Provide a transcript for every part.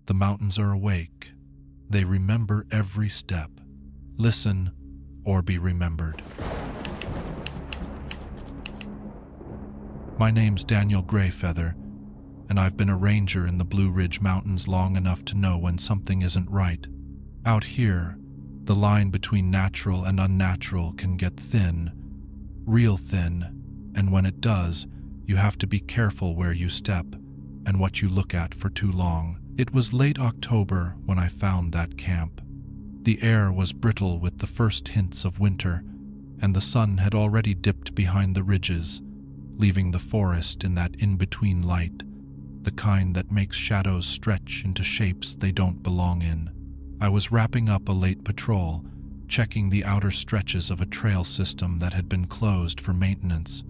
The mountains are awake. They remember every step. Listen or be remembered. My name's Daniel Greyfeather, and I've been a ranger in the Blue Ridge Mountains long enough to know when something isn't right. Out here, the line between natural and unnatural can get thin, real thin, and when it does, you have to be careful where you step and what you look at for too long. It was late October when I found that camp. The air was brittle with the first hints of winter, and the sun had already dipped behind the ridges, leaving the forest in that in-between light, the kind that makes shadows stretch into shapes they don't belong in. I was wrapping up a late patrol, checking the outer stretches of a trail system that had been closed for maintenance.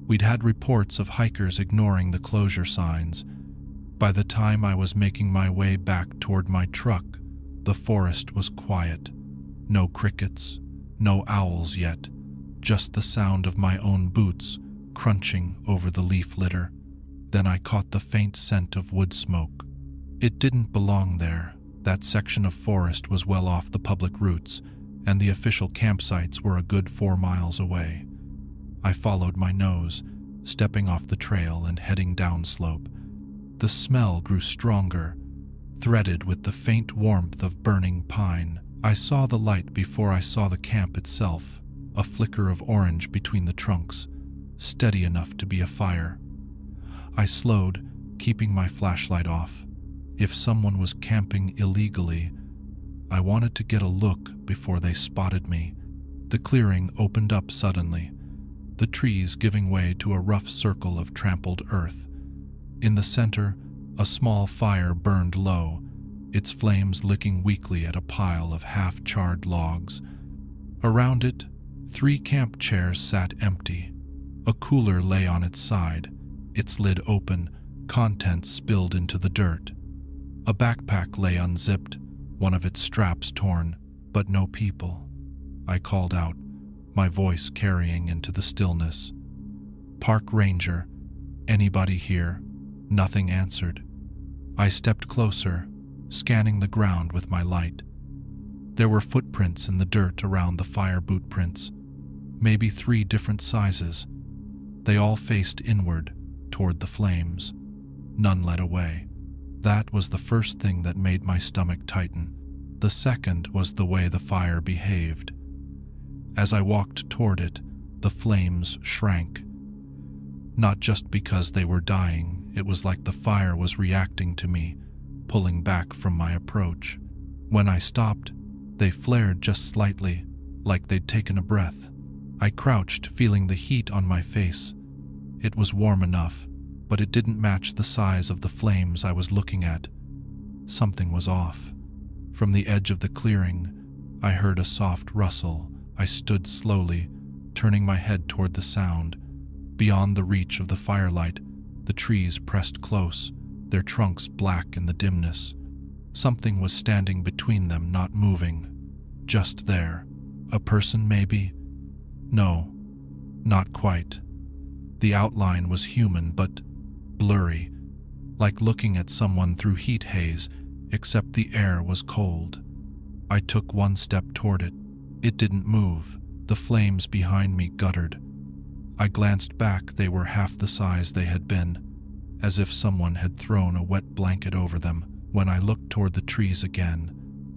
We'd had reports of hikers ignoring the closure signs. By the time I was making my way back toward my truck, the forest was quiet. No crickets, no owls yet, just the sound of my own boots crunching over the leaf litter. Then I caught the faint scent of wood smoke. It didn't belong there. That section of forest was well off the public routes, and the official campsites were a good 4 miles away. I followed my nose, stepping off the trail and heading downslope. The smell grew stronger, threaded with the faint warmth of burning pine. I saw the light before I saw the camp itself, a flicker of orange between the trunks, steady enough to be a fire. I slowed, keeping my flashlight off. If someone was camping illegally, I wanted to get a look before they spotted me. The clearing opened up suddenly, the trees giving way to a rough circle of trampled earth. In the center, a small fire burned low, its flames licking weakly at a pile of half-charred logs. Around it, 3 camp chairs sat empty. A cooler lay on its side, its lid open, contents spilled into the dirt. A backpack lay unzipped, one of its straps torn, but no people. I called out, my voice carrying into the stillness. "Park ranger, anybody here?" Nothing answered. I stepped closer, scanning the ground with my light. There were footprints in the dirt around the fire boot prints, maybe 3 different sizes. They all faced inward, toward the flames. None led away. That was the first thing that made my stomach tighten. The second was the way the fire behaved. As I walked toward it, the flames shrank. Not just because they were dying, it was like the fire was reacting to me, pulling back from my approach. When I stopped, they flared just slightly, like they'd taken a breath. I crouched, feeling the heat on my face. It was warm enough, but it didn't match the size of the flames I was looking at. Something was off. From the edge of the clearing, I heard a soft rustle. I stood slowly, turning my head toward the sound. Beyond the reach of the firelight, the trees pressed close, their trunks black in the dimness. Something was standing between them, not moving. Just there. A person, maybe? No, not quite. The outline was human, but blurry, like looking at someone through heat haze, except the air was cold. I took 1 step toward it. It didn't move. The flames behind me guttered. I glanced back. They were half the size they had been, as if someone had thrown a wet blanket over them. When I looked toward the trees again,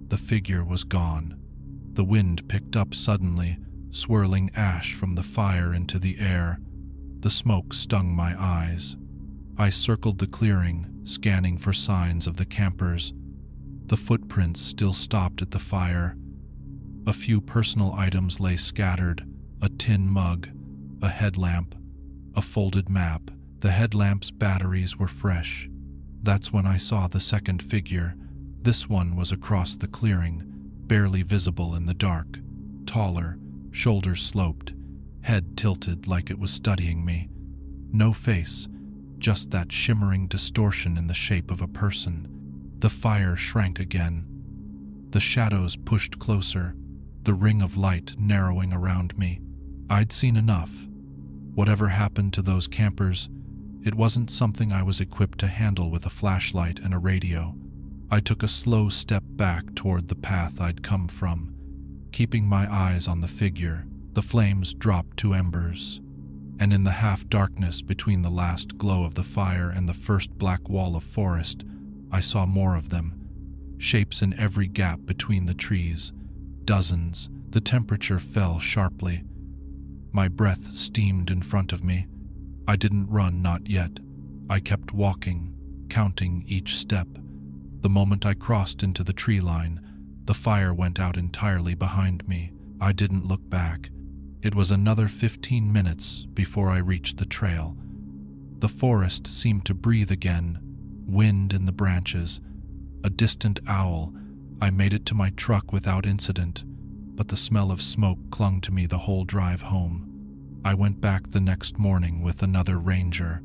the figure was gone. The wind picked up suddenly, swirling ash from the fire into the air. The smoke stung my eyes. I circled the clearing, scanning for signs of the campers. The footprints still stopped at the fire. A few personal items lay scattered: a tin mug, a headlamp, a folded map. The headlamp's batteries were fresh. That's when I saw the second figure. This one was across the clearing, barely visible in the dark. Taller, shoulders sloped, head tilted like it was studying me. No face, just that shimmering distortion in the shape of a person. The fire shrank again. The shadows pushed closer, the ring of light narrowing around me. I'd seen enough. Whatever happened to those campers, it wasn't something I was equipped to handle with a flashlight and a radio. I took a slow step back toward the path I'd come from, keeping my eyes on the figure. The flames dropped to embers, and in the half-darkness between the last glow of the fire and the first black wall of forest, I saw more of them, shapes in every gap between the trees, dozens. The temperature fell sharply. My breath steamed in front of me. I didn't run, not yet. I kept walking, counting each step. The moment I crossed into the tree line, the fire went out entirely behind me. I didn't look back. It was another 15 minutes before I reached the trail. The forest seemed to breathe again, wind in the branches. A distant owl. I made it to my truck without incident, but the smell of smoke clung to me the whole drive home. I went back the next morning with another ranger.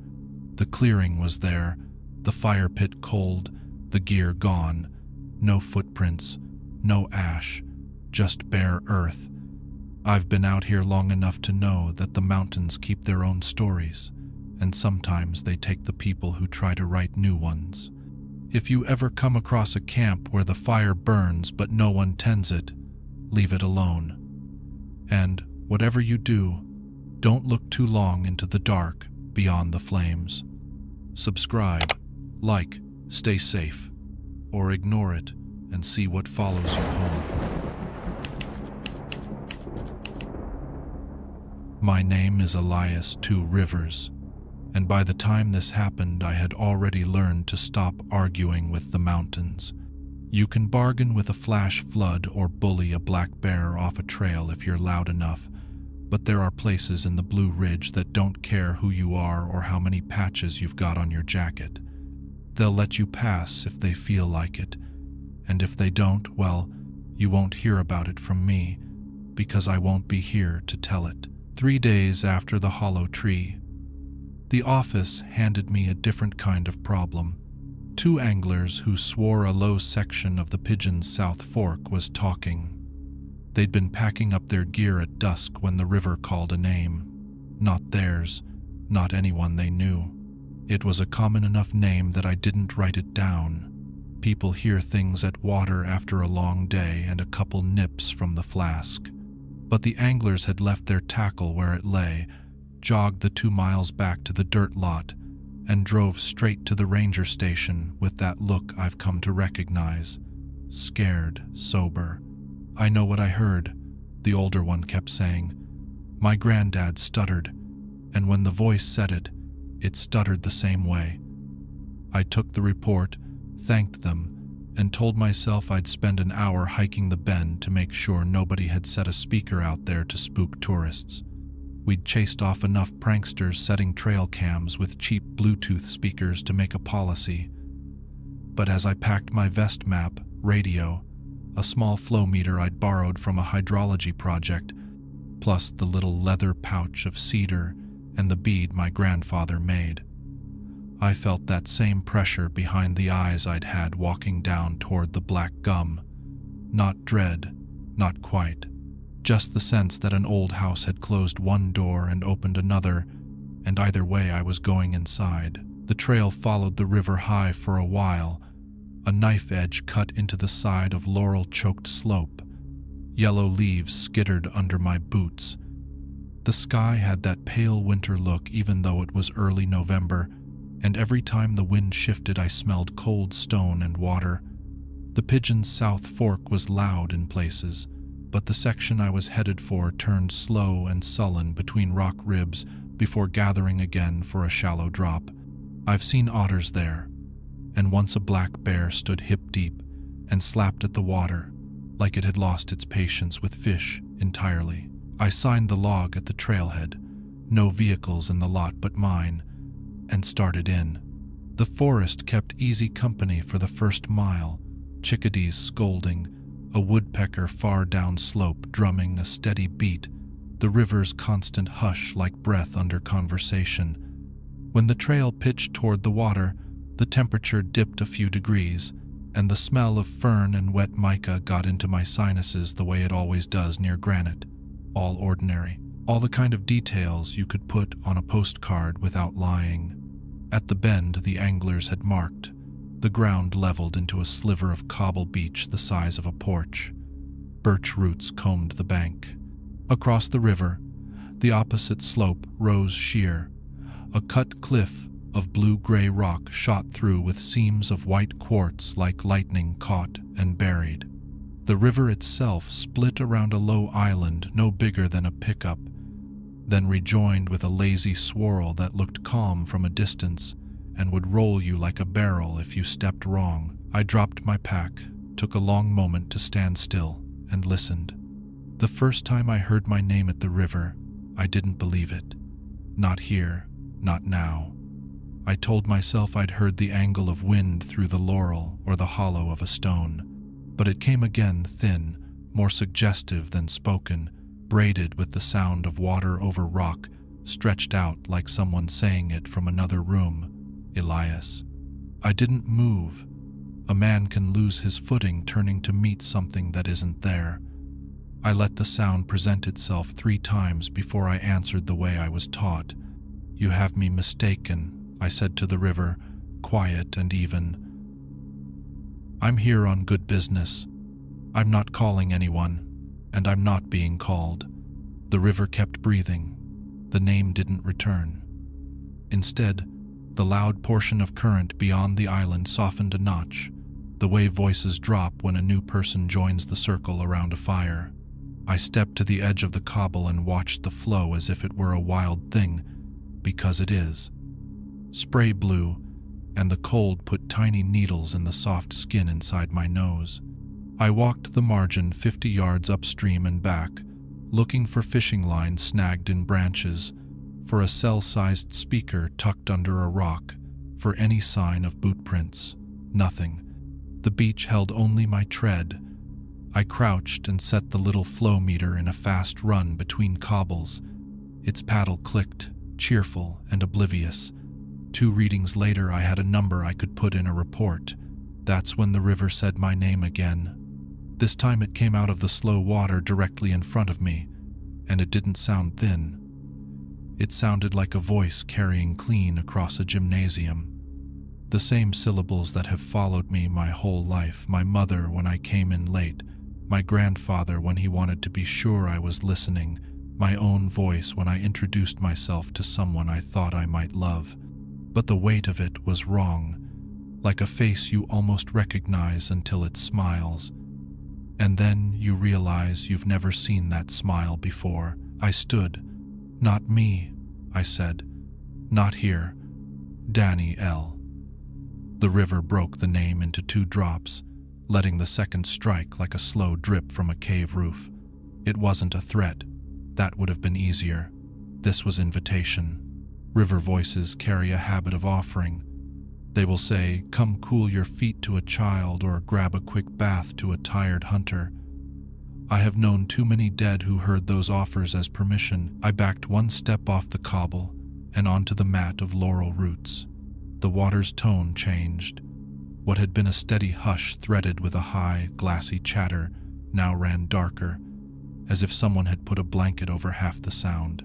The clearing was there, the fire pit cold, the gear gone. No footprints, no ash, just bare earth. I've been out here long enough to know that the mountains keep their own stories, and sometimes they take the people who try to write new ones. If you ever come across a camp where the fire burns but no one tends it, leave it alone. And whatever you do, don't look too long into the dark beyond the flames. Subscribe, like, stay safe, or ignore it and see what follows you home. My name is Elias Two Rivers, and by the time this happened, I had already learned to stop arguing with the mountains. You can bargain with a flash flood or bully a black bear off a trail if you're loud enough, but there are places in the Blue Ridge that don't care who you are or how many patches you've got on your jacket. They'll let you pass if they feel like it, and if they don't, well, you won't hear about it from me, because I won't be here to tell it. 3 days after the hollow tree, the office handed me a different kind of problem. 2 anglers who swore a low section of the Pigeon's South Fork was talking. They'd been packing up their gear at dusk when the river called a name. Not theirs, not anyone they knew. It was a common enough name that I didn't write it down. People hear things at water after a long day and a couple nips from the flask. But the anglers had left their tackle where it lay, jogged the 2 miles back to the dirt lot, and drove straight to the ranger station with that look I've come to recognize. Scared, sober. "I know what I heard," the older one kept saying. "My granddad stuttered, and when the voice said it, it stuttered the same way." I took the report, thanked them, and told myself I'd spend an hour hiking the bend to make sure nobody had set a speaker out there to spook tourists. We'd chased off enough pranksters setting trail cams with cheap Bluetooth speakers to make a policy. But as I packed my vest map, radio, a small flow meter I'd borrowed from a hydrology project, plus the little leather pouch of cedar and the bead my grandfather made, I felt that same pressure behind the eyes I'd had walking down toward the black gum. Not dread, not quite. Just the sense that an old house had closed one door and opened another, and either way I was going inside. The trail followed the river high for a while. A knife edge cut into the side of laurel-choked slope. Yellow leaves skittered under my boots. The sky had that pale winter look even though it was early November, and every time the wind shifted I smelled cold stone and water. The Pigeon's South Fork was loud in places, but the section I was headed for turned slow and sullen between rock ribs before gathering again for a shallow drop. I've seen otters there, and once a black bear stood hip-deep and slapped at the water like it had lost its patience with fish entirely. I signed the log at the trailhead, no vehicles in the lot but mine, and started in. The forest kept easy company for the first mile, chickadees scolding, a woodpecker far down slope drumming a steady beat, the river's constant hush like breath under conversation. When the trail pitched toward the water, the temperature dipped a few degrees, and the smell of fern and wet mica got into my sinuses the way it always does near granite. All ordinary. All the kind of details you could put on a postcard without lying. At the bend the anglers had marked, The ground leveled into a sliver of cobble beach the size of a porch. Birch roots combed the bank. Across the river, the opposite slope rose sheer. A cut cliff of blue-gray rock shot through with seams of white quartz like lightning caught and buried. The river itself split around a low island no bigger than a pickup, then rejoined with a lazy swirl that looked calm from a distance and would roll you like a barrel if you stepped wrong. I dropped my pack, took a long moment to stand still, and listened. The first time I heard my name at the river, I didn't believe it. Not here, not now. I told myself I'd heard the angle of wind through the laurel or the hollow of a stone. But it came again, thin, more suggestive than spoken, braided with the sound of water over rock, stretched out like someone saying it from another room. Elias. I didn't move. A man can lose his footing turning to meet something that isn't there. I let the sound present itself 3 times before I answered the way I was taught. "You have me mistaken," I said to the river, quiet and even. "I'm here on good business. I'm not calling anyone, and I'm not being called." The river kept breathing. The name didn't return. Instead, the loud portion of current beyond the island softened a notch, the way voices drop when a new person joins the circle around a fire. I stepped to the edge of the cobble and watched the flow as if it were a wild thing, because it is. Spray blew, and the cold put tiny needles in the soft skin inside my nose. I walked the margin 50 yards upstream and back, looking for fishing lines snagged in branches, for a cell-sized speaker tucked under a rock, for any sign of boot prints. Nothing. The beach held only my tread. I crouched and set the little flow meter in a fast run between cobbles. Its paddle clicked, cheerful and oblivious. 2 readings later, I had a number I could put in a report. That's when the river said my name again. This time it came out of the slow water directly in front of me, and it didn't sound thin. It sounded like a voice carrying clean across a gymnasium. The same syllables that have followed me my whole life, my mother when I came in late, my grandfather when he wanted to be sure I was listening, my own voice when I introduced myself to someone I thought I might love. But the weight of it was wrong, like a face you almost recognize until it smiles. And then you realize you've never seen that smile before. I stood. "Not me," I said. "Not here. Danny L." The river broke the name into 2 drops, letting the second strike like a slow drip from a cave roof. It wasn't a threat. That would have been easier. This was invitation. River voices carry a habit of offering. They will say, "Come cool your feet to a child," or "Grab a quick bath to a tired hunter." I have known too many dead who heard those offers as permission. I backed 1 step off the cobble and onto the mat of laurel roots. The water's tone changed. What had been a steady hush threaded with a high, glassy chatter now ran darker, as if someone had put a blanket over half the sound.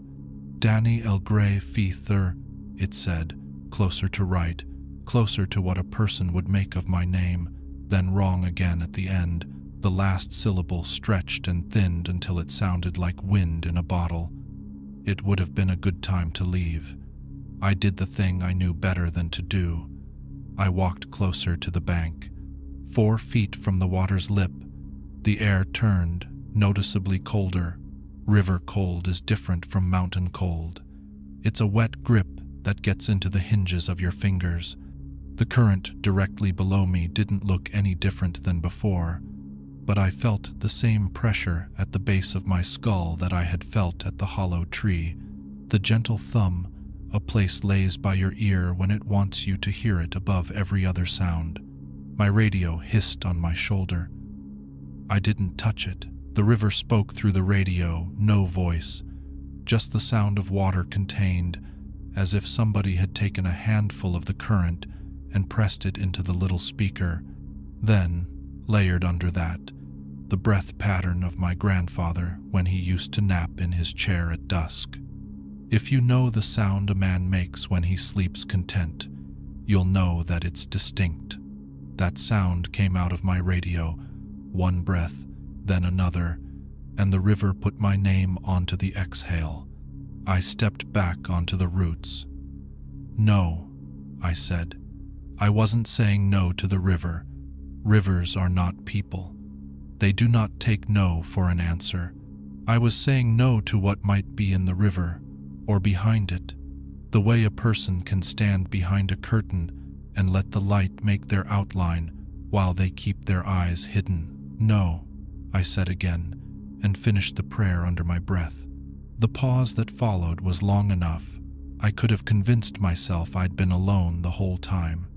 "Danny El Grey Fee Thur," it said, closer to right, closer to what a person would make of my name, then wrong again at the end. The last syllable stretched and thinned until it sounded like wind in a bottle. It would have been a good time to leave. I did the thing I knew better than to do. I walked closer to the bank. 4 feet from the water's lip, the air turned, noticeably colder. River cold is different from mountain cold. It's a wet grip that gets into the hinges of your fingers. The current directly below me didn't look any different than before, but I felt the same pressure at the base of my skull that I had felt at the hollow tree. The gentle thumb a place lays by your ear when it wants you to hear it above every other sound. My radio hissed on my shoulder. I didn't touch it. The river spoke through the radio, no voice, just the sound of water contained, as if somebody had taken a handful of the current and pressed it into the little speaker. Then, layered under that, the breath pattern of my grandfather when he used to nap in his chair at dusk. If you know the sound a man makes when he sleeps content, you'll know that it's distinct. That sound came out of my radio, one breath, then another, and the river put my name onto the exhale. I stepped back onto the roots. "No," I said. I wasn't saying no to the river. Rivers are not people. They do not take no for an answer. I was saying no to what might be in the river, or behind it, the way a person can stand behind a curtain and let the light make their outline while they keep their eyes hidden. "No," I said again, and finished the prayer under my breath. The pause that followed was long enough. I could have convinced myself I'd been alone the whole time.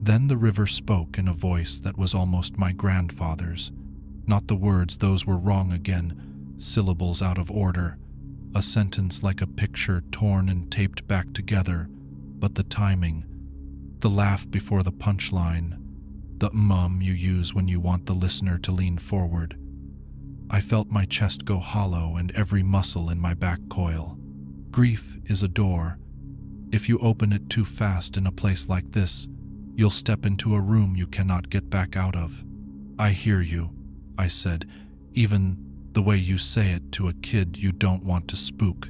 Then the river spoke in a voice that was almost my grandfather's. Not the words, those were wrong again, syllables out of order, a sentence like a picture torn and taped back together, but the timing, the laugh before the punchline, the you use when you want the listener to lean forward. I felt my chest go hollow and every muscle in my back coil. Grief is a door. If you open it too fast in a place like this, you'll step into a room you cannot get back out of. "I hear you," I said, "even the way you say it to a kid you don't want to spook.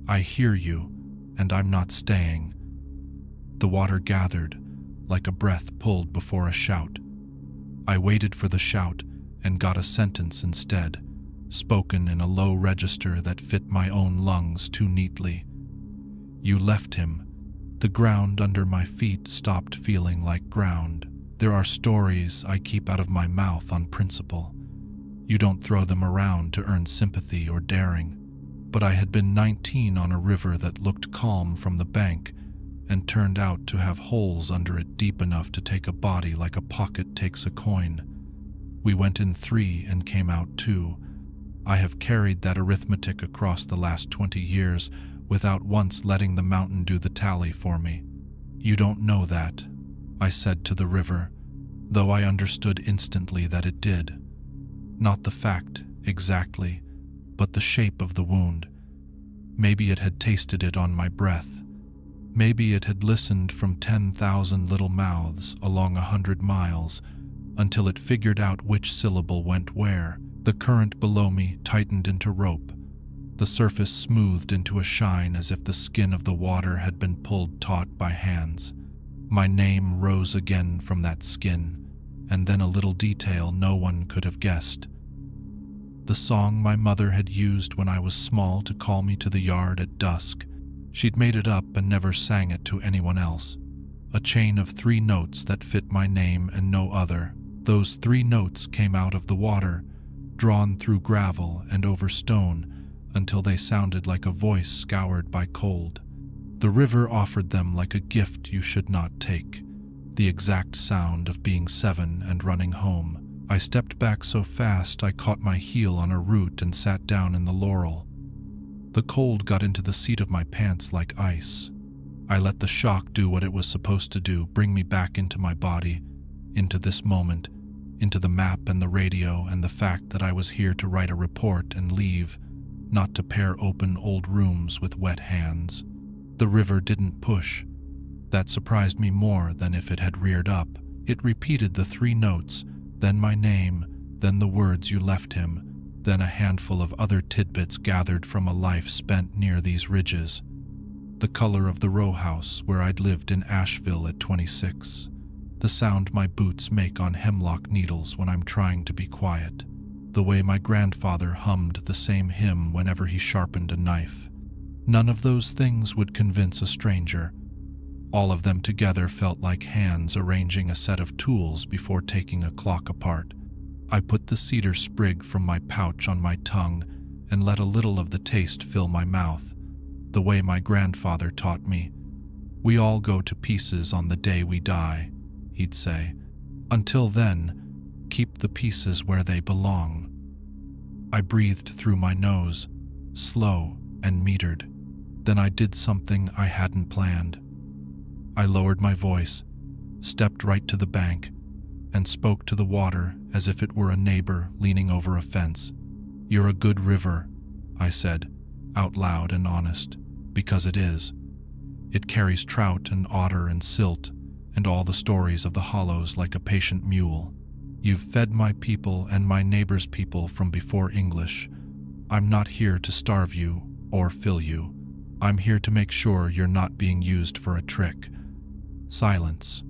I hear you, and I'm not staying." The water gathered, like a breath pulled before a shout. I waited for the shout and got a sentence instead, spoken in a low register that fit my own lungs too neatly. "You left him." The ground under my feet stopped feeling like ground. There are stories I keep out of my mouth on principle. You don't throw them around to earn sympathy or daring. But I had been 19 on a river that looked calm from the bank and turned out to have holes under it deep enough to take a body like a pocket takes a coin. We went in 3 and came out 2. I have carried that arithmetic across the last 20 years without once letting the mountain do the tally for me. "You don't know that," I said to the river, though I understood instantly that it did. Not the fact, exactly, but the shape of the wound. Maybe it had tasted it on my breath. Maybe it had listened from 10,000 little mouths along 100 miles until it figured out which syllable went where. The current below me tightened into rope. The surface smoothed into a shine as if the skin of the water had been pulled taut by hands. My name rose again from that skin, and then a little detail no one could have guessed. The song my mother had used when I was small to call me to the yard at dusk. She'd made it up and never sang it to anyone else. A chain of 3 notes that fit my name and no other. Those 3 notes came out of the water, drawn through gravel and over stone, until they sounded like a voice scoured by cold. The river offered them like a gift you should not take, the exact sound of being 7 and running home. I stepped back so fast I caught my heel on a root and sat down in the laurel. The cold got into the seat of my pants like ice. I let the shock do what it was supposed to do, bring me back into my body, into this moment, into the map and the radio and the fact that I was here to write a report and leave, not to pair open old rooms with wet hands. The river didn't push. That surprised me more than if it had reared up. It repeated the 3 notes, then my name, then the words "you left him," then a handful of other tidbits gathered from a life spent near these ridges. The color of the row house where I'd lived in Asheville at 26. The sound my boots make on hemlock needles when I'm trying to be quiet. The way my grandfather hummed the same hymn whenever he sharpened a knife. None of those things would convince a stranger. All of them together felt like hands arranging a set of tools before taking a clock apart. I put the cedar sprig from my pouch on my tongue and let a little of the taste fill my mouth, the way my grandfather taught me. "We all go to pieces on the day we die," he'd say. "Until then, keep the pieces where they belong." I breathed through my nose, slow and metered. Then I did something I hadn't planned. I lowered my voice, stepped right to the bank, and spoke to the water as if it were a neighbor leaning over a fence. "You're a good river," I said, out loud and honest, because it is. It carries trout and otter and silt, and all the stories of the hollows like a patient mule. You've fed my people and my neighbor's people from before English. I'm not here to starve you or fill you. I'm here to make sure you're not being used for a trick. Silence.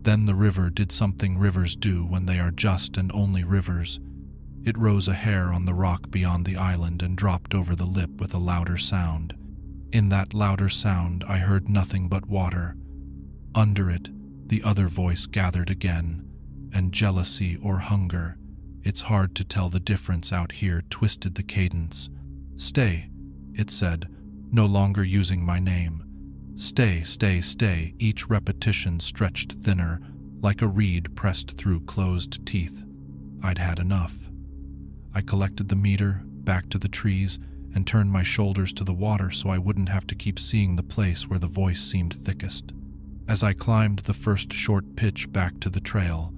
Then the river did something rivers do when they are just and only rivers. It rose a hair on the rock beyond the island and dropped over the lip with a louder sound. In that louder sound, I heard nothing but water. Under it, the other voice gathered again, and jealousy or hunger, it's hard to tell the difference out here, twisted the cadence. Stay, it said, no longer using my name. Stay, stay, stay, each repetition stretched thinner, like a reed pressed through closed teeth. I'd had enough. I collected the meter, back to the trees, and turned my shoulders to the water so I wouldn't have to keep seeing the place where the voice seemed thickest. As I climbed the first short pitch back to the trail,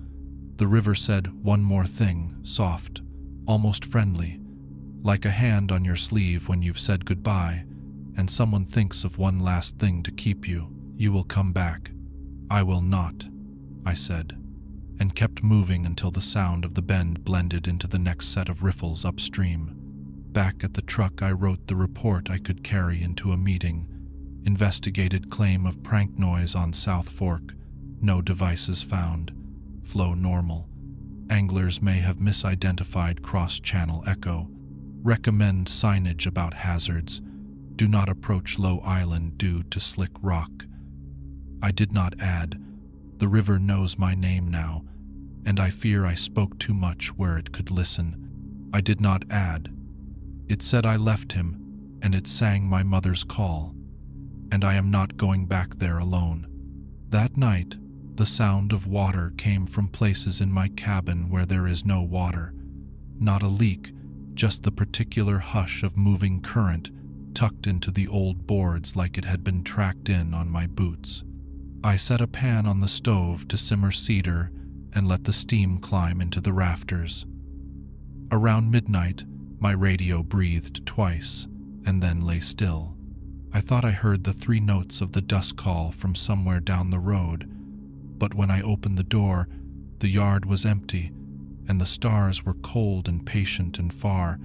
the river said one more thing, soft, almost friendly, like a hand on your sleeve when you've said goodbye, and someone thinks of one last thing to keep you. You will come back. I will not, I said, and kept moving until the sound of the bend blended into the next set of riffles upstream. Back at the truck, I wrote the report I could carry into a meeting. Investigated claim of prank noise on South Fork. No devices found. Flow normal. Anglers may have misidentified cross-channel echo. Recommend signage about hazards. Do not approach low island due to slick rock. I did not add, the river knows my name now, and I fear I spoke too much where it could listen. I did not add. It said I left him, and it sang my mother's call, and I am not going back there alone. That night, the sound of water came from places in my cabin where there is no water. Not a leak, just the particular hush of moving current tucked into the old boards like it had been tracked in on my boots. I set a pan on the stove to simmer cedar and let the steam climb into the rafters. Around midnight, my radio breathed twice and then lay still. I thought I heard the 3 notes of the dusk call from somewhere down the road, but when I opened the door, the yard was empty and the stars were cold and patient and far.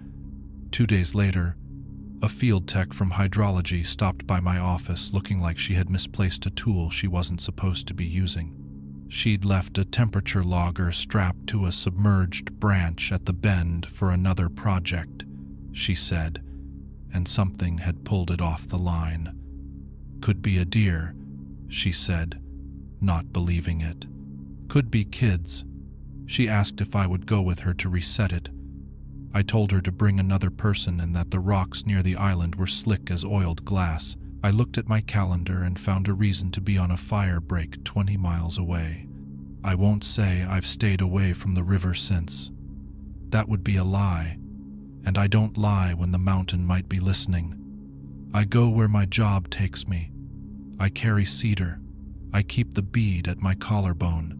2 days later, a field tech from hydrology stopped by my office looking like she had misplaced a tool she wasn't supposed to be using. She'd left a temperature logger strapped to a submerged branch at the bend for another project, she said, and something had pulled it off the line. Could be a deer, she said, not believing it. Could be kids. She asked if I would go with her to reset it. I told her to bring another person and that the rocks near the island were slick as oiled glass. I looked at my calendar and found a reason to be on a fire break 20 miles away. I won't say I've stayed away from the river since. That would be a lie, and I don't lie when the mountain might be listening. I go where my job takes me. I carry cedar. I keep the bead at my collarbone.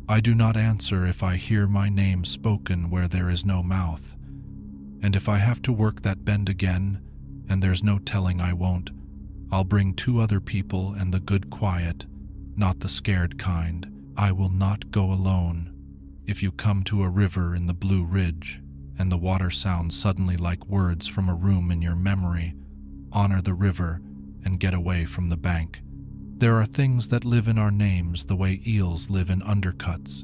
I do not answer if I hear my name spoken where there is no mouth. And if I have to work that bend again, and there's no telling I won't, I'll bring 2 other people and the good quiet, not the scared kind. I will not go alone. If you come to a river in the Blue Ridge, and the water sounds suddenly like words from a room in your memory, honor the river and get away from the bank. There are things that live in our names the way eels live in undercuts.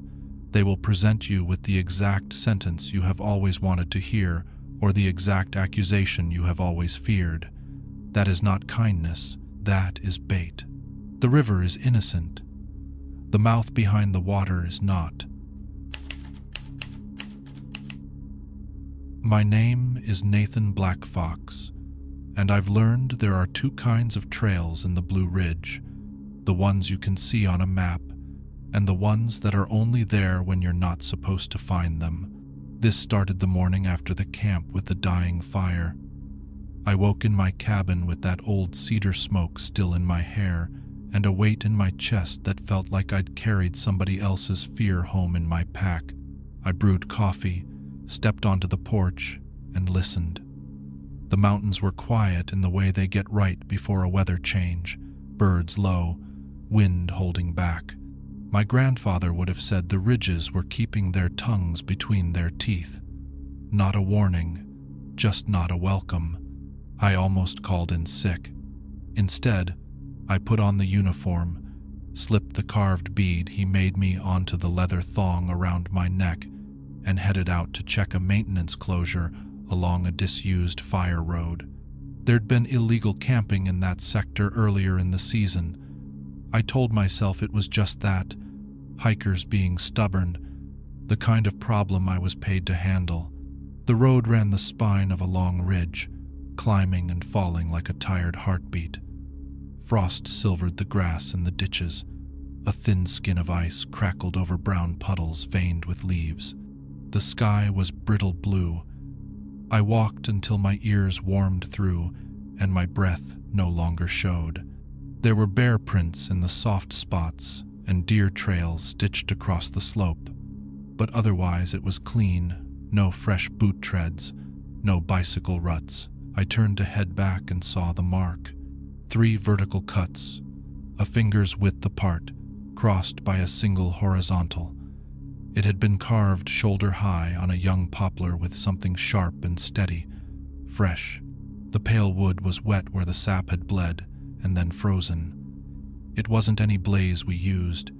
They will present you with the exact sentence you have always wanted to hear, or the exact accusation you have always feared. That is not kindness, that is bait. The river is innocent. The mouth behind the water is not. My name is Nathan Black Fox, and I've learned there are 2 kinds of trails in the Blue Ridge, the ones you can see on a map, and the ones that are only there when you're not supposed to find them. This started the morning after the camp with the dying fire. I woke in my cabin with that old cedar smoke still in my hair and a weight in my chest that felt like I'd carried somebody else's fear home in my pack. I brewed coffee, stepped onto the porch, and listened. The mountains were quiet in the way they get right before a weather change, birds low, wind holding back. My grandfather would have said the ridges were keeping their tongues between their teeth. Not a warning, just not a welcome. I almost called in sick. Instead, I put on the uniform, slipped the carved bead he made me onto the leather thong around my neck, and headed out to check a maintenance closure along a disused fire road. There'd been illegal camping in that sector earlier in the season. I told myself it was just that, hikers being stubborn, the kind of problem I was paid to handle. The road ran the spine of a long ridge, climbing and falling like a tired heartbeat. Frost silvered the grass in the ditches. A thin skin of ice crackled over brown puddles veined with leaves. The sky was brittle blue. I walked until my ears warmed through and my breath no longer showed. There were bear prints in the soft spots and deer trails stitched across the slope, but otherwise it was clean, no fresh boot treads, no bicycle ruts. I turned to head back and saw the mark. 3 vertical cuts, a finger's width apart, crossed by a single horizontal. It had been carved shoulder high on a young poplar with something sharp and steady, fresh. The pale wood was wet where the sap had bled and then frozen. It wasn't any blaze we used.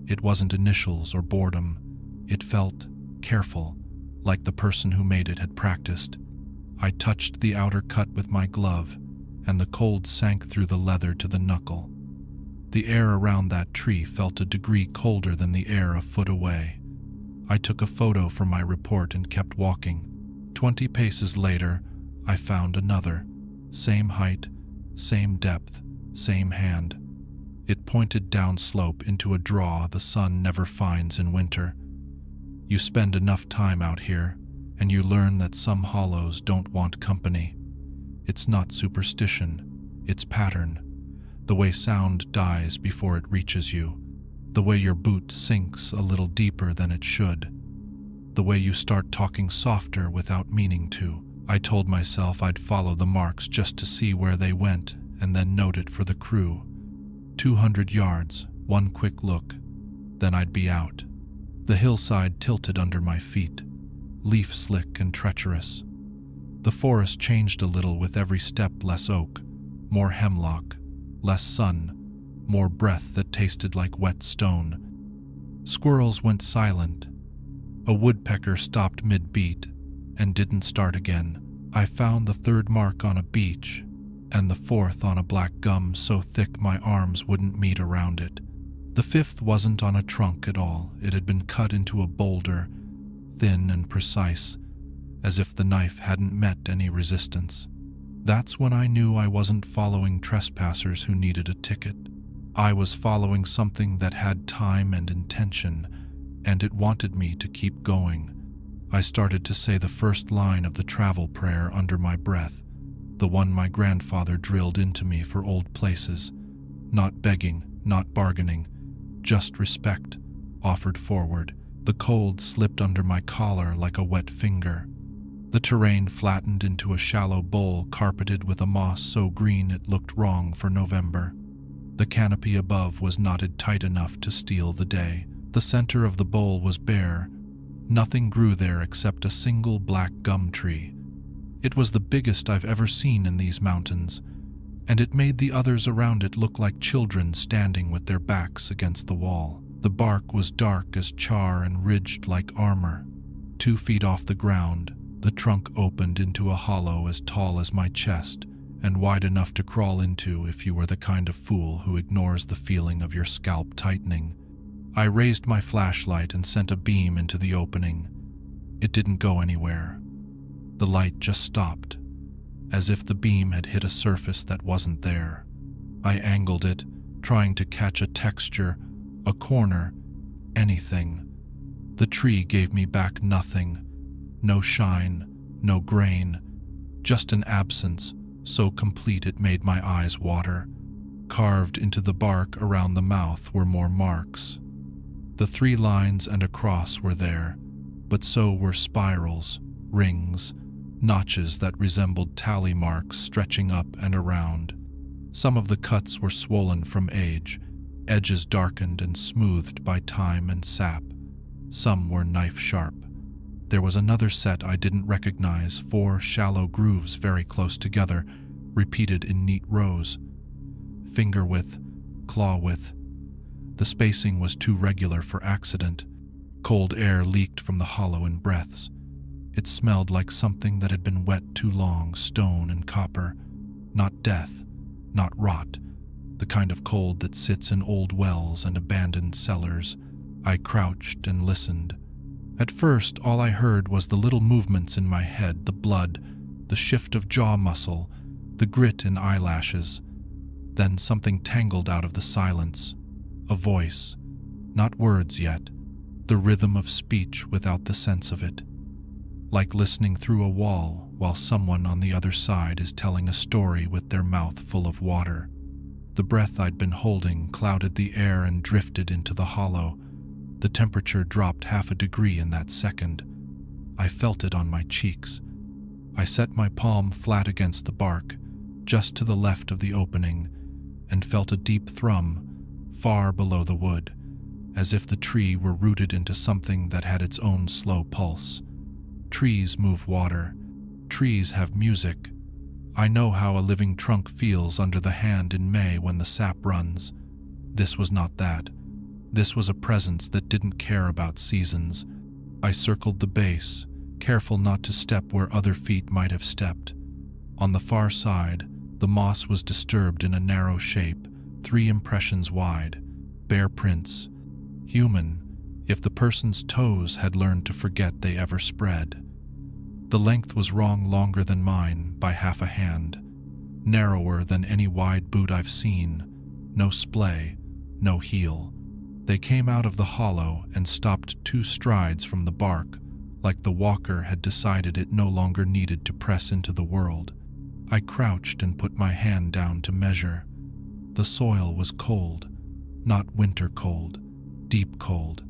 It wasn't initials or boredom. It felt careful, like the person who made it had practiced. I touched the outer cut with my glove, and the cold sank through the leather to the knuckle. The air around that tree felt a degree colder than the air a foot away. I took a photo for my report and kept walking. 20 paces later, I found another. Same height, same depth, same hand. It pointed downslope into a draw the sun never finds in winter. You spend enough time out here, and you learn that some hollows don't want company. It's not superstition, it's pattern. The way sound dies before it reaches you. The way your boot sinks a little deeper than it should. The way you start talking softer without meaning to. I told myself I'd follow the marks just to see where they went and then note it for the crew. 200 yards, one quick look, then I'd be out. The hillside tilted under my feet, leaf slick and treacherous. The forest changed a little with every step, less oak, more hemlock, less sun, more breath that tasted like wet stone. Squirrels went silent. A woodpecker stopped mid-beat and didn't start again. I found the 3rd mark on a beech and the 4th on a black gum so thick my arms wouldn't meet around it. The 5th wasn't on a trunk at all. It had been cut into a boulder, thin and precise, as if the knife hadn't met any resistance. That's when I knew I wasn't following trespassers who needed a ticket. I was following something that had time and intention, and it wanted me to keep going. I started to say the first line of the travel prayer under my breath, the one my grandfather drilled into me for old places. Not begging, not bargaining, just respect, offered forward. The cold slipped under my collar like a wet finger. The terrain flattened into a shallow bowl carpeted with a moss so green it looked wrong for November. The canopy above was knotted tight enough to steal the day. The center of the bowl was bare. Nothing grew there except a single black gum tree. It was the biggest I've ever seen in these mountains, and it made the others around it look like children standing with their backs against the wall. The bark was dark as char and ridged like armor. 2 feet off the ground, the trunk opened into a hollow as tall as my chest and wide enough to crawl into if you were the kind of fool who ignores the feeling of your scalp tightening. I raised my flashlight and sent a beam into the opening. It didn't go anywhere. The light just stopped, as if the beam had hit a surface that wasn't there. I angled it, trying to catch a texture, a corner, anything. The tree gave me back nothing. No shine, no grain, just an absence so complete it made my eyes water. Carved into the bark around the mouth were more marks. The 3 lines and a cross were there, but so were spirals, rings, notches that resembled tally marks stretching up and around. Some of the cuts were swollen from age, edges darkened and smoothed by time and sap. Some were knife-sharp. There was another set I didn't recognize, 4 shallow grooves very close together, repeated in neat rows. Finger width, claw width. The spacing was too regular for accident. Cold air leaked from the hollow in breaths. It smelled like something that had been wet too long, stone and copper. Not death, not rot, the kind of cold that sits in old wells and abandoned cellars. I crouched and listened. At first, all I heard was the little movements in my head, the blood, the shift of jaw muscle, the grit in eyelashes. Then something tangled out of the silence. A voice, not words yet, the rhythm of speech without the sense of it. Like listening through a wall while someone on the other side is telling a story with their mouth full of water. The breath I'd been holding clouded the air and drifted into the hollow. The temperature dropped 1/2 degree in that second. I felt it on my cheeks. I set my palm flat against the bark, just to the left of the opening, and felt a deep thrum, far below the wood, as if the tree were rooted into something that had its own slow pulse. Trees move water. Trees have music. I know how a living trunk feels under the hand in May when the sap runs. This was not that. This was a presence that didn't care about seasons. I circled the base, careful not to step where other feet might have stepped. On the far side, the moss was disturbed in a narrow shape, 3 impressions wide, bare prints. Human, if the person's toes had learned to forget they ever spread. The length was wrong, longer than mine by 1/2 a hand, narrower than any wide boot I've seen, no splay, no heel. They came out of the hollow and stopped 2 strides from the bark, like the walker had decided it no longer needed to press into the world. I crouched and put my hand down to measure. The soil was cold, not winter cold, deep cold,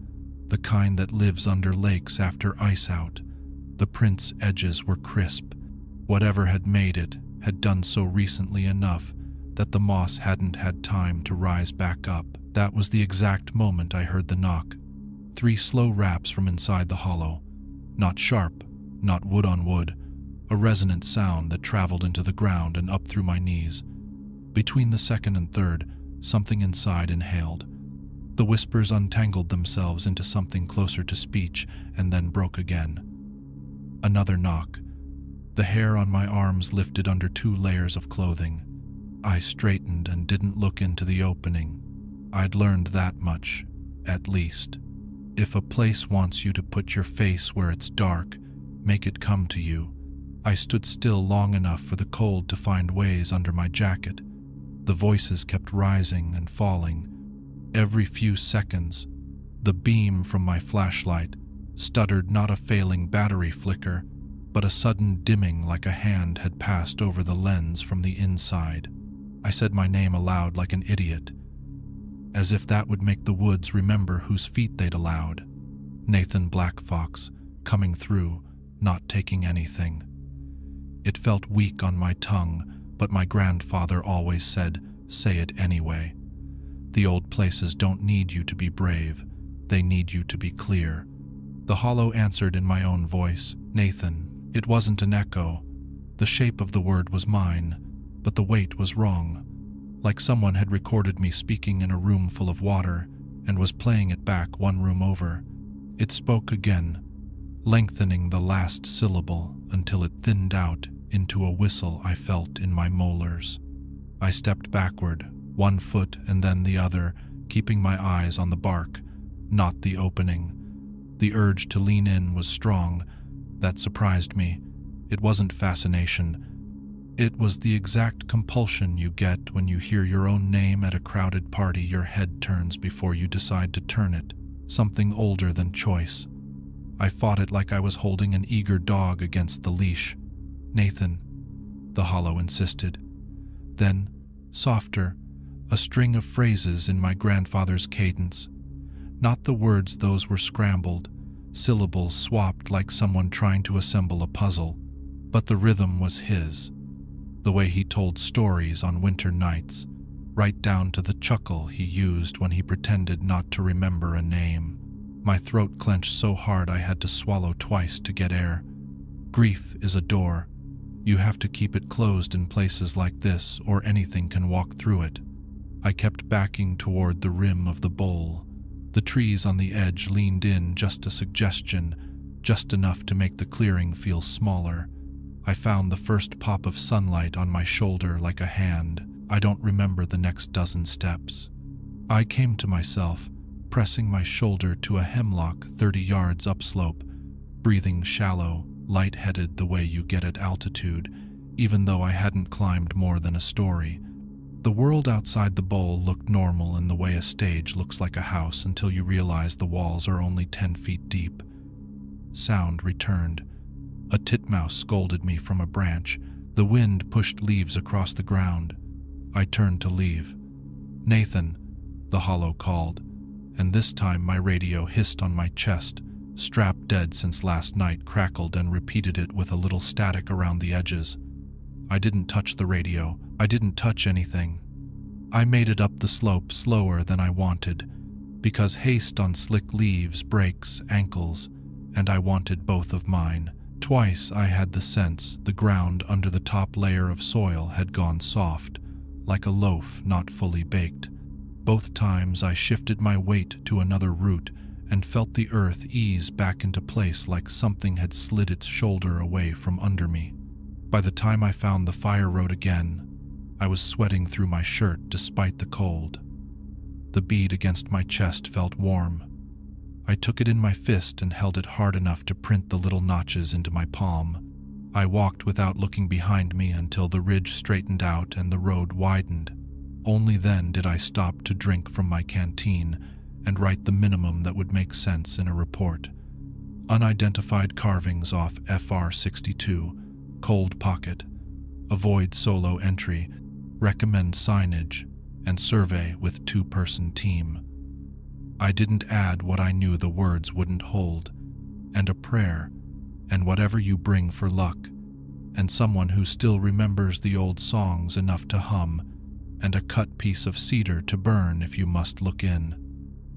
the kind that lives under lakes after ice out. The print's edges were crisp. Whatever had made it had done so recently enough that the moss hadn't had time to rise back up. That was the exact moment I heard the knock. 3 slow raps from inside the hollow. Not sharp, not wood on wood, a resonant sound that traveled into the ground and up through my knees. Between the second and third, something inside inhaled. The whispers untangled themselves into something closer to speech and then broke again. Another knock. The hair on my arms lifted under 2 layers of clothing. I straightened and didn't look into the opening. I'd learned that much, at least. If a place wants you to put your face where it's dark, make it come to you. I stood still long enough for the cold to find ways under my jacket. The voices kept rising and falling. Every few seconds, the beam from my flashlight stuttered, not a failing battery flicker, but a sudden dimming like a hand had passed over the lens from the inside. I said my name aloud like an idiot, as if that would make the woods remember whose feet they'd allowed. Nathan Blackfox, coming through, not taking anything. It felt weak on my tongue, but my grandfather always said, say it anyway. The old places don't need you to be brave, they need you to be clear. The hollow answered in my own voice, Nathan. It wasn't an echo. The shape of the word was mine, but the weight was wrong. Like someone had recorded me speaking in a room full of water and was playing it back 1 room over. It spoke again, lengthening the last syllable until it thinned out into a whistle I felt in my molars. I stepped backward, 1 foot and then the other, keeping my eyes on the bark, not the opening. The urge to lean in was strong. That surprised me. It wasn't fascination. It was the exact compulsion you get when you hear your own name at a crowded party. Your head turns before you decide to turn it. Something older than choice. I fought it like I was holding an eager dog against the leash. Nathan, the hollow insisted. Then, softer, a string of phrases in my grandfather's cadence. Not the words, those were scrambled, syllables swapped like someone trying to assemble a puzzle. But the rhythm was his. The way he told stories on winter nights. right down to the chuckle he used when he pretended not to remember a name. My throat clenched so hard I had to swallow twice to get air. Grief is a door. You have to keep it closed in places like this, or anything can walk through it. I kept backing toward the rim of the bowl. The trees on the edge leaned in just a suggestion, just enough to make the clearing feel smaller. I found the first pop of sunlight on my shoulder like a hand. I don't remember the next dozen steps. I came to myself, pressing my shoulder to a hemlock 30 yards upslope, breathing shallow, light-headed the way you get at altitude, even though I hadn't climbed more than a story. The world outside the bowl looked normal in the way a stage looks like a house until you realize the walls are only 10 feet deep. Sound returned. A titmouse scolded me from a branch. The wind pushed leaves across the ground. I turned to leave. "Nathan," the hollow called, and this time my radio hissed on my chest, strapped dead since last night, crackled and repeated it with a little static around the edges. I didn't touch the radio. I didn't touch anything. I made it up the slope slower than I wanted, because haste on slick leaves breaks ankles, and I wanted both of mine. Twice I had the sense the ground under the top layer of soil had gone soft, like a loaf not fully baked. Both times I shifted my weight to another root and felt the earth ease back into place like something had slid its shoulder away from under me. By the time I found the fire road again, I was sweating through my shirt despite the cold. The bead against my chest felt warm. I took it in my fist and held it hard enough to print the little notches into my palm. I walked without looking behind me until the ridge straightened out and the road widened. Only then did I stop to drink from my canteen and write the minimum that would make sense in a report. Unidentified carvings off FR62, cold pocket, avoid solo entry, recommend signage, and survey with 2-person team. I didn't add what I knew the words wouldn't hold, and a prayer, and whatever you bring for luck, and someone who still remembers the old songs enough to hum, and a cut piece of cedar to burn if you must look in.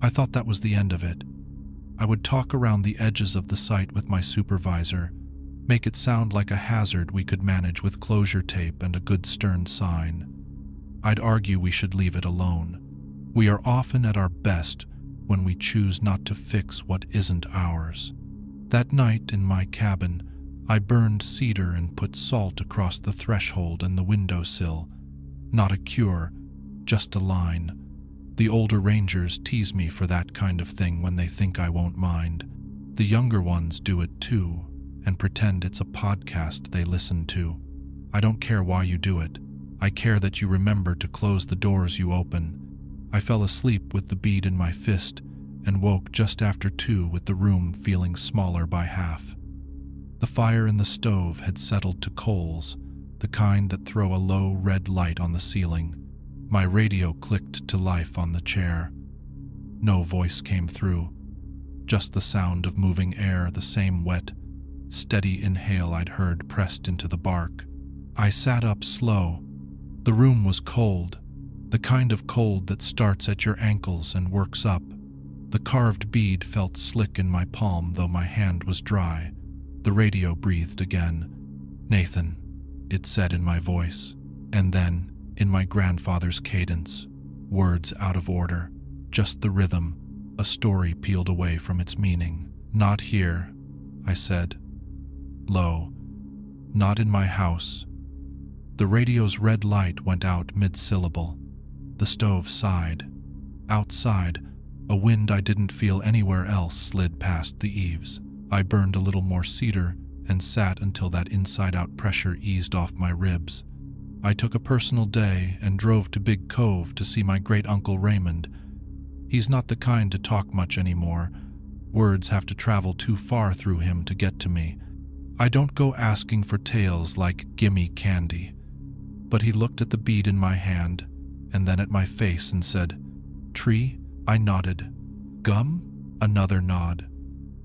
I thought that was the end of it. I would talk around the edges of the site with my supervisor, make it sound like a hazard we could manage with closure tape and a good stern sign. I'd argue we should leave it alone. We are often at our best when we choose not to fix what isn't ours. That night in my cabin, I burned cedar and put salt across the threshold and the windowsill. Not a cure, just a line. The older rangers tease me for that kind of thing when they think I won't mind. The younger ones do it too, and pretend it's a podcast they listen to. I don't care why you do it. I care that you remember to close the doors you open. I fell asleep with the bead in my fist and woke just after 2 with the room feeling smaller by half. The fire in the stove had settled to coals, the kind that throw a low red light on the ceiling. My radio clicked to life on the chair. No voice came through, just the sound of moving air, the same wet, steady inhale I'd heard pressed into the bark. I sat up slow. The room was cold, the kind of cold that starts at your ankles and works up. The carved bead felt slick in my palm, though my hand was dry. The radio breathed again. "Nathan," it said in my voice, and then, in my grandfather's cadence, words out of order, just the rhythm, a story peeled away from its meaning. "Not here," I said, low. "Not in my house." The radio's red light went out mid-syllable. The stove sighed. Outside, a wind I didn't feel anywhere else slid past the eaves. I burned a little more cedar and sat until that inside-out pressure eased off my ribs. I took a personal day and drove to Big Cove to see my great-uncle Raymond. He's not the kind to talk much anymore. Words have to travel too far through him to get to me. I don't go asking for tales like "gimme candy." But he looked at the bead in my hand, and then at my face and said, "Tree?" I nodded. "Gum?" Another nod.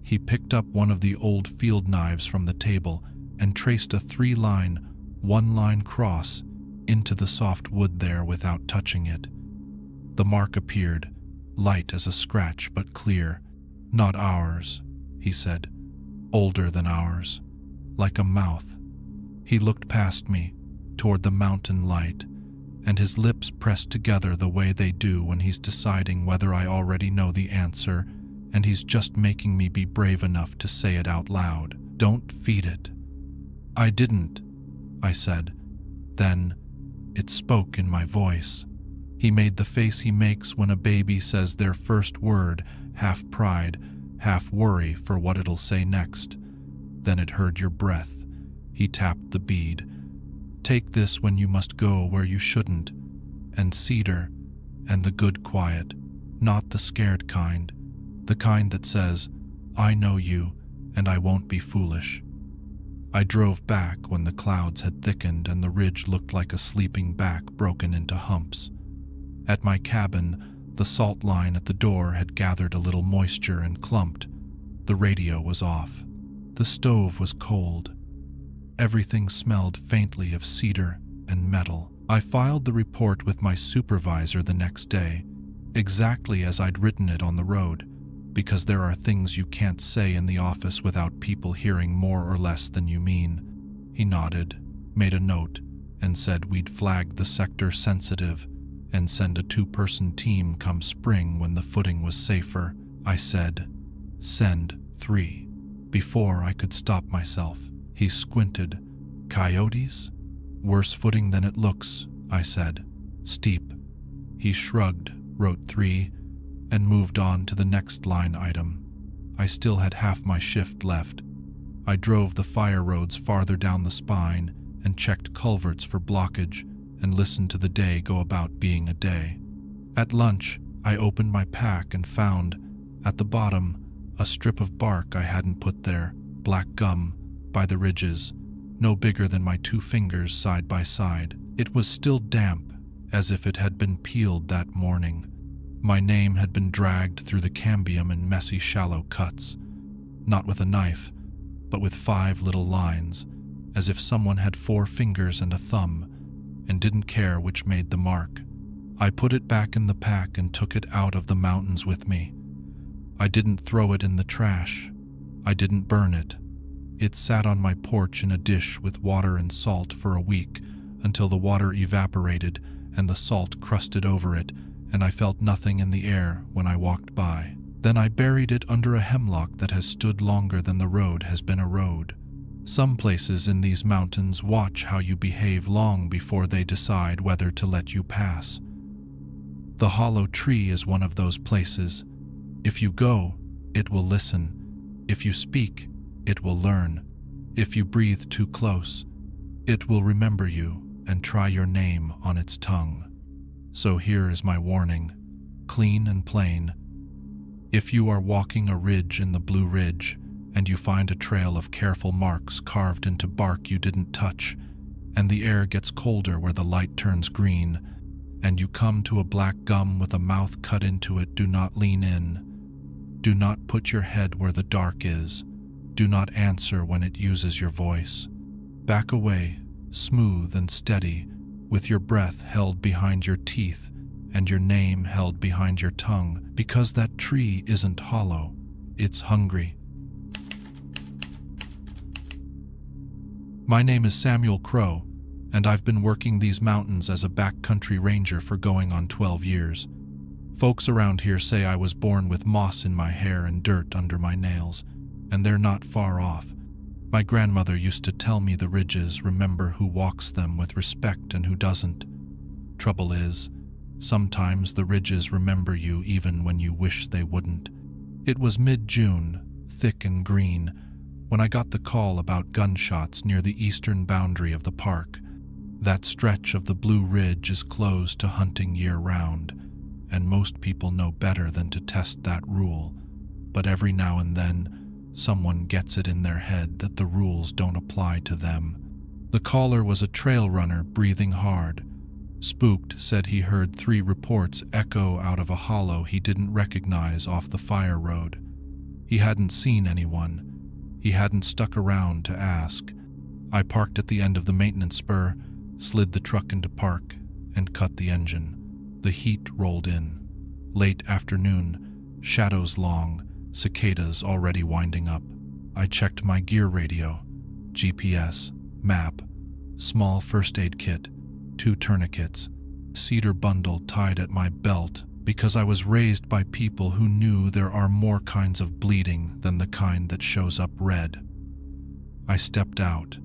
He picked up one of the old field knives from the table and traced a 3-line, 1-line cross into the soft wood there without touching it. The mark appeared, light as a scratch but clear. "Not ours," he said. "Older than ours. Like a mouth." He looked past me, toward the mountain light, and his lips pressed together the way they do when he's deciding whether I already know the answer, and he's just making me be brave enough to say it out loud. "Don't feed it." "I didn't," I said. Then it spoke in my voice. He made the face he makes when a baby says their first word, half pride, half worry for what it'll say next. Then it heard your breath. He tapped the bead. "Take this when you must go where you shouldn't, and cedar, and the good quiet, not the scared kind, the kind that says, 'I know you, and I won't be foolish.'" I drove back when the clouds had thickened and the ridge looked like a sleeping back broken into humps. At my cabin, the salt line at the door had gathered a little moisture and clumped. The radio was off. The stove was cold. Everything smelled faintly of cedar and metal. I filed the report with my supervisor the next day, exactly as I'd written it on the road, because there are things you can't say in the office without people hearing more or less than you mean. He nodded, made a note, and said we'd flag the sector sensitive and send a 2-person team come spring when the footing was safer. I said, "Send 3. Before I could stop myself. He squinted. "Coyotes?" "Worse footing than it looks," I said. "Steep." He shrugged, wrote 3, and moved on to the next line item. I still had half my shift left. I drove the fire roads farther down the spine and checked culverts for blockage and listened to the day go about being a day. At lunch, I opened my pack and found, at the bottom, a strip of bark I hadn't put there, black gum, by the ridges, no bigger than my 2 fingers side by side. It was still damp, as if it had been peeled that morning. My name had been dragged through the cambium in messy, shallow cuts, not with a knife, but with 5 little lines, as if someone had 4 fingers and a thumb, and didn't care which made the mark. I put it back in the pack and took it out of the mountains with me. I didn't throw it in the trash. I didn't burn it. It sat on my porch in a dish with water and salt for a week until the water evaporated and the salt crusted over it, and I felt nothing in the air when I walked by. Then I buried it under a hemlock that has stood longer than the road has been a road. Some places in these mountains watch how you behave long before they decide whether to let you pass. The hollow tree is one of those places. If you go, it will listen. If you speak, it will learn. If you breathe too close, it will remember you and try your name on its tongue. So here is my warning, clean and plain. If you are walking a ridge in the Blue Ridge and you find a trail of careful marks carved into bark you didn't touch, and the air gets colder where the light turns green, and you come to a black gum with a mouth cut into it, do not lean in. Do not put your head where the dark is. Do not answer when it uses your voice. Back away, smooth and steady, with your breath held behind your teeth and your name held behind your tongue, because that tree isn't hollow, it's hungry. My name is Samuel Crow, and I've been working these mountains as a backcountry ranger for going on 12 years. Folks around here say I was born with moss in my hair and dirt under my nails, and they're not far off. My grandmother used to tell me the ridges remember who walks them with respect and who doesn't. Trouble is, sometimes the ridges remember you even when you wish they wouldn't. It was mid-June, thick and green, when I got the call about gunshots near the eastern boundary of the park. That stretch of the Blue Ridge is closed to hunting year-round, and most people know better than to test that rule, but every now and then, someone gets it in their head that the rules don't apply to them. The caller was a trail runner breathing hard. Spooked, said he heard 3 reports echo out of a hollow he didn't recognize off the fire road. He hadn't seen anyone. He hadn't stuck around to ask. I parked at the end of the maintenance spur, slid the truck into park, and cut the engine. The heat rolled in. Late afternoon, shadows long, cicadas already winding up. I checked my gear radio, GPS, map, small first aid kit, 2 tourniquets, cedar bundle tied at my belt because I was raised by people who knew there are more kinds of bleeding than the kind that shows up red. I stepped out,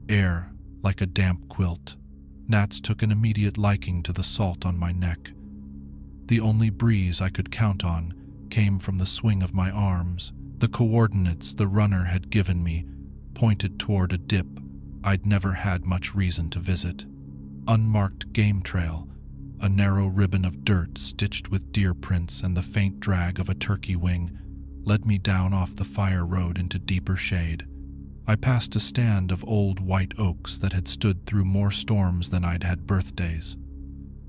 air like a damp quilt. Gnats took an immediate liking to the salt on my neck. The only breeze I could count on came from the swing of my arms. The coordinates the runner had given me pointed toward a dip I'd never had much reason to visit. Unmarked game trail, a narrow ribbon of dirt stitched with deer prints and the faint drag of a turkey wing, led me down off the fire road into deeper shade. I passed a stand of old white oaks that had stood through more storms than I'd had birthdays.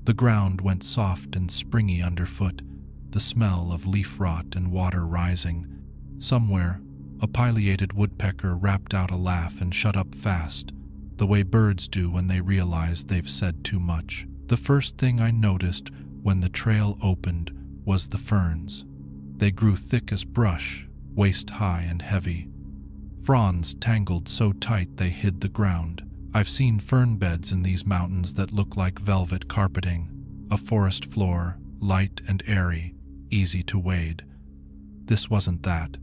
The ground went soft and springy underfoot, the smell of leaf rot and water rising. Somewhere, a pileated woodpecker rapped out a laugh and shut up fast, the way birds do when they realize they've said too much. The first thing I noticed when the trail opened was the ferns. They grew thick as brush, waist-high and heavy. Fronds tangled so tight they hid the ground. I've seen fern beds in these mountains that look like velvet carpeting, a forest floor, light and airy, easy to wade. This wasn't that.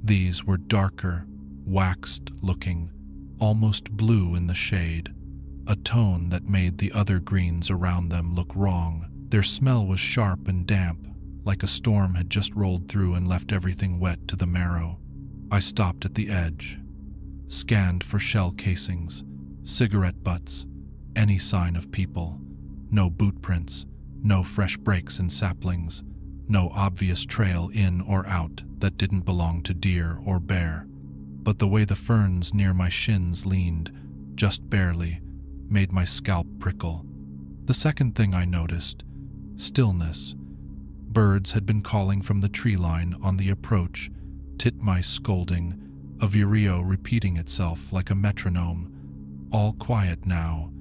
These were darker, waxed-looking, almost blue in the shade, a tone that made the other greens around them look wrong. Their smell was sharp and damp, like a storm had just rolled through and left everything wet to the marrow. I stopped at the edge, scanned for shell casings, cigarette butts, any sign of people. No boot prints, no fresh breaks in saplings, no obvious trail in or out that didn't belong to deer or bear. But the way the ferns near my shins leaned, just barely, made my scalp prickle. The second thing I noticed, stillness. Birds had been calling from the tree line on the approach, titmice scolding, a vireo repeating itself like a metronome. All quiet now.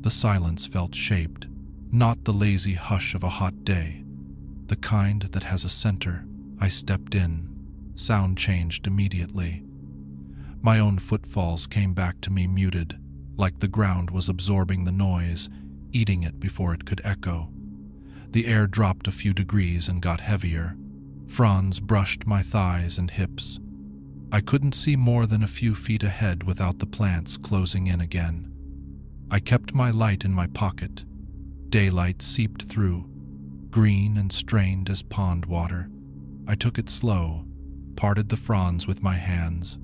The silence felt shaped, not the lazy hush of a hot day. The kind that has a center. I stepped in. Sound changed immediately. My own footfalls came back to me muted, like the ground was absorbing the noise, eating it before it could echo. The air dropped a few degrees and got heavier. Fronds brushed my thighs and hips. I couldn't see more than a few feet ahead without the plants closing in again. I kept my light in my pocket. Daylight seeped through, green and strained as pond water. I took it slow, parted the fronds with my hands,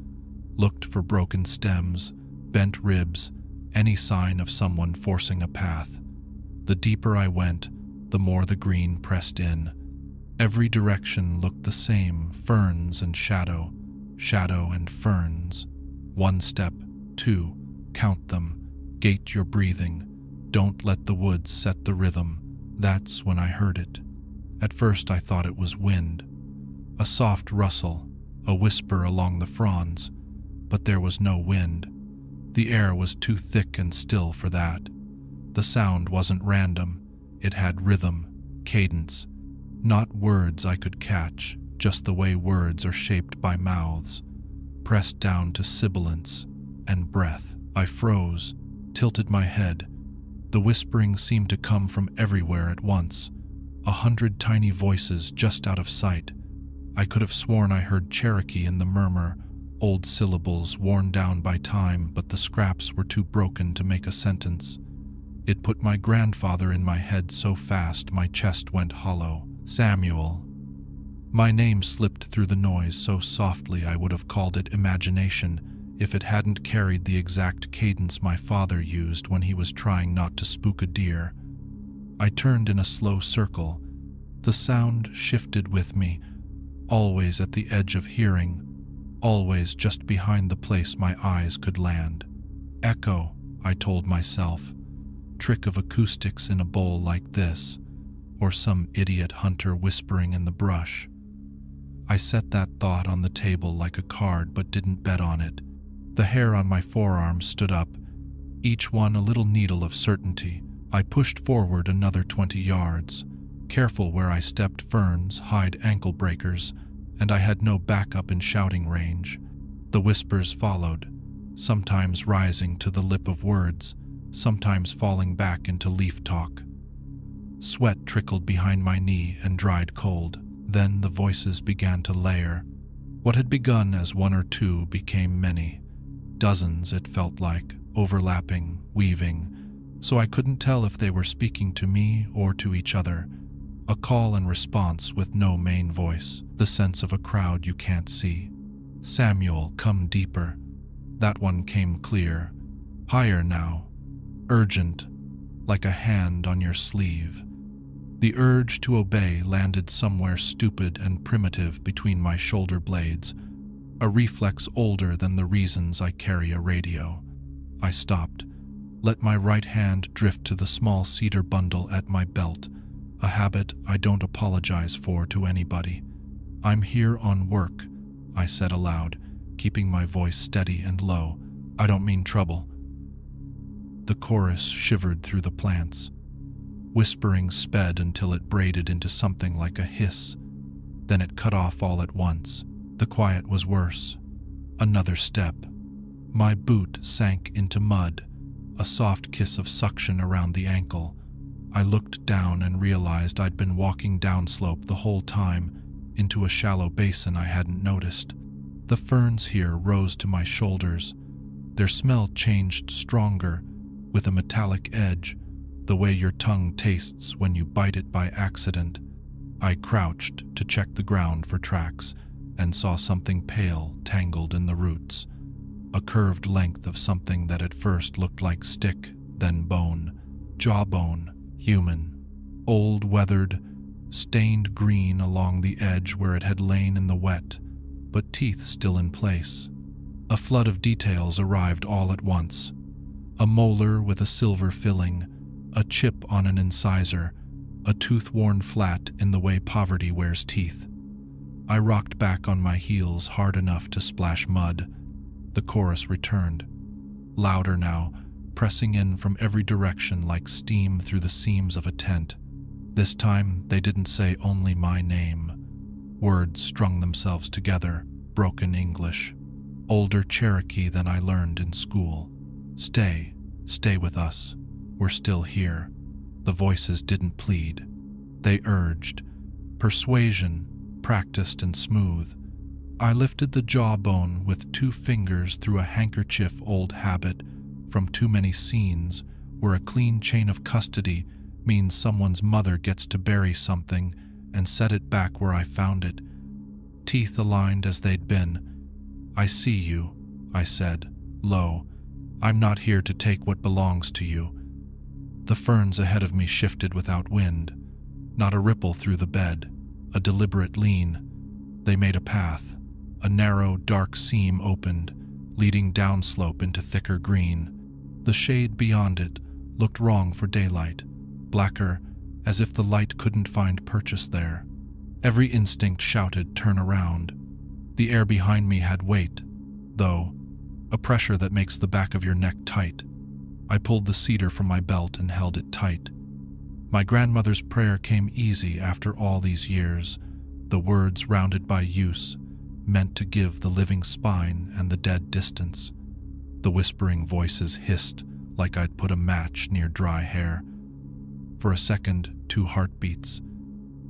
looked for broken stems, bent ribs, any sign of someone forcing a path. The deeper I went, the more the green pressed in. Every direction looked the same, ferns and shadow, shadow and ferns. 1 step, 2, count them, gate your breathing, don't let the woods set the rhythm. That's when I heard it. At first I thought it was wind, a soft rustle, a whisper along the fronds, but there was no wind. The air was too thick and still for that. The sound wasn't random, it had rhythm, cadence, not words I could catch, just the way words are shaped by mouths, pressed down to sibilance and breath. I froze, tilted my head. The whispering seemed to come from everywhere at once, 100 tiny voices just out of sight. I could have sworn I heard Cherokee in the murmur, old syllables worn down by time, but the scraps were too broken to make a sentence. It put my grandfather in my head so fast my chest went hollow. Samuel. My name slipped through the noise so softly I would have called it imagination if it hadn't carried the exact cadence my father used when he was trying not to spook a deer. I turned in a slow circle. The sound shifted with me, always at the edge of hearing, always just behind the place my eyes could land. Echo, I told myself. Trick of acoustics in a bowl like this, or some idiot hunter whispering in the brush. I set that thought on the table like a card but didn't bet on it. The hair on my forearm stood up. each one a little needle of certainty. I pushed forward another 20 yards, careful where I stepped. Ferns hide ankle breakers, and I had no backup in shouting range. The whispers followed, sometimes rising to the lip of words, sometimes falling back into leaf talk. Sweat trickled behind my knee and dried cold. Then the voices began to layer. What had begun as one or two became many. Dozens, it felt like, overlapping, weaving, so I couldn't tell if they were speaking to me or to each other. A call and response with no main voice, the sense of a crowd you can't see. "Samuel, come deeper." That one came clear. Higher now. Urgent, like a hand on your sleeve. The urge to obey landed somewhere stupid and primitive between my shoulder blades, a reflex older than the reasons I carry a radio. I stopped, let my right hand drift to the small cedar bundle at my belt, a habit I don't apologize for to anybody. "I'm here on work," I said aloud, keeping my voice steady and low. "I don't mean trouble." The chorus shivered through the plants. Whispering sped until it braided into something like a hiss. Then it cut off all at once. The quiet was worse. Another step. My boot sank into mud, a soft kiss of suction around the ankle. I looked down and realized I'd been walking downslope the whole time, into a shallow basin I hadn't noticed. The ferns here rose to my shoulders. Their smell changed stronger, with a metallic edge, the way your tongue tastes when you bite it by accident. I crouched to check the ground for tracks and saw something pale tangled in the roots. A curved length of something that at first looked like stick, then bone. Jawbone, human. Old, weathered, stained green along the edge where it had lain in the wet, but teeth still in place. A flood of details arrived all at once. A molar with a silver filling, a chip on an incisor, a tooth worn flat in the way poverty wears teeth. I rocked back on my heels hard enough to splash mud. The chorus returned, louder now, pressing in from every direction like steam through the seams of a tent. This time, they didn't say only my name. Words strung themselves together, broken English. Older Cherokee than I learned in school. "Stay, stay with us. We're still here." The voices didn't plead. They urged. Persuasion, practiced and smooth. I lifted the jawbone with 2 fingers through a handkerchief, old habit from too many scenes where a clean chain of custody means someone's mother gets to bury something, and set it back where I found it. Teeth aligned as they'd been. "I see you," I said, low. "I'm not here to take what belongs to you." The ferns ahead of me shifted without wind. Not a ripple through the bed, a deliberate lean. They made a path. A narrow, dark seam opened, leading downslope into thicker green. The shade beyond it looked wrong for daylight, blacker, as if the light couldn't find purchase there. Every instinct shouted, "Turn around." The air behind me had weight, though, a pressure that makes the back of your neck tight. I pulled the cedar from my belt and held it tight. My grandmother's prayer came easy after all these years, the words rounded by use, meant to give the living spine and the dead distance. The whispering voices hissed like I'd put a match near dry hair. For a second, 2 heartbeats.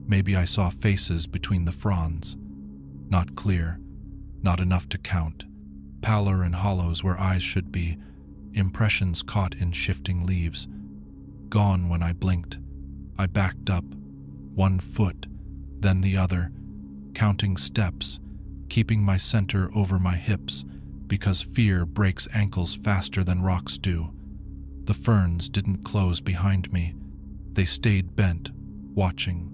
Maybe I saw faces between the fronds. Not clear, not enough to count. Pallor and hollows where eyes should be, impressions caught in shifting leaves. Gone when I blinked. I backed up, 1 foot, then the other, counting steps, keeping my center over my hips, because fear breaks ankles faster than rocks do. The ferns didn't close behind me. They stayed bent, watching.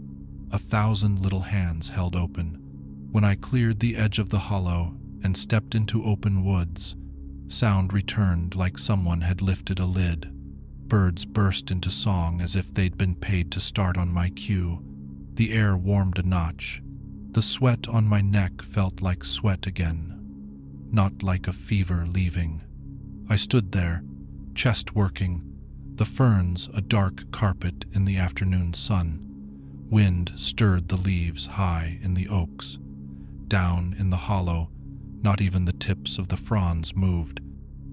1,000 little hands held open. When I cleared the edge of the hollow and stepped into open woods, sound returned like someone had lifted a lid. Birds burst into song as if they'd been paid to start on my cue. The air warmed a notch. The sweat on my neck felt like sweat again, not like a fever leaving. I stood there, chest working, the ferns a dark carpet in the afternoon sun. Wind stirred the leaves high in the oaks. Down in the hollow, not even the tips of the fronds moved.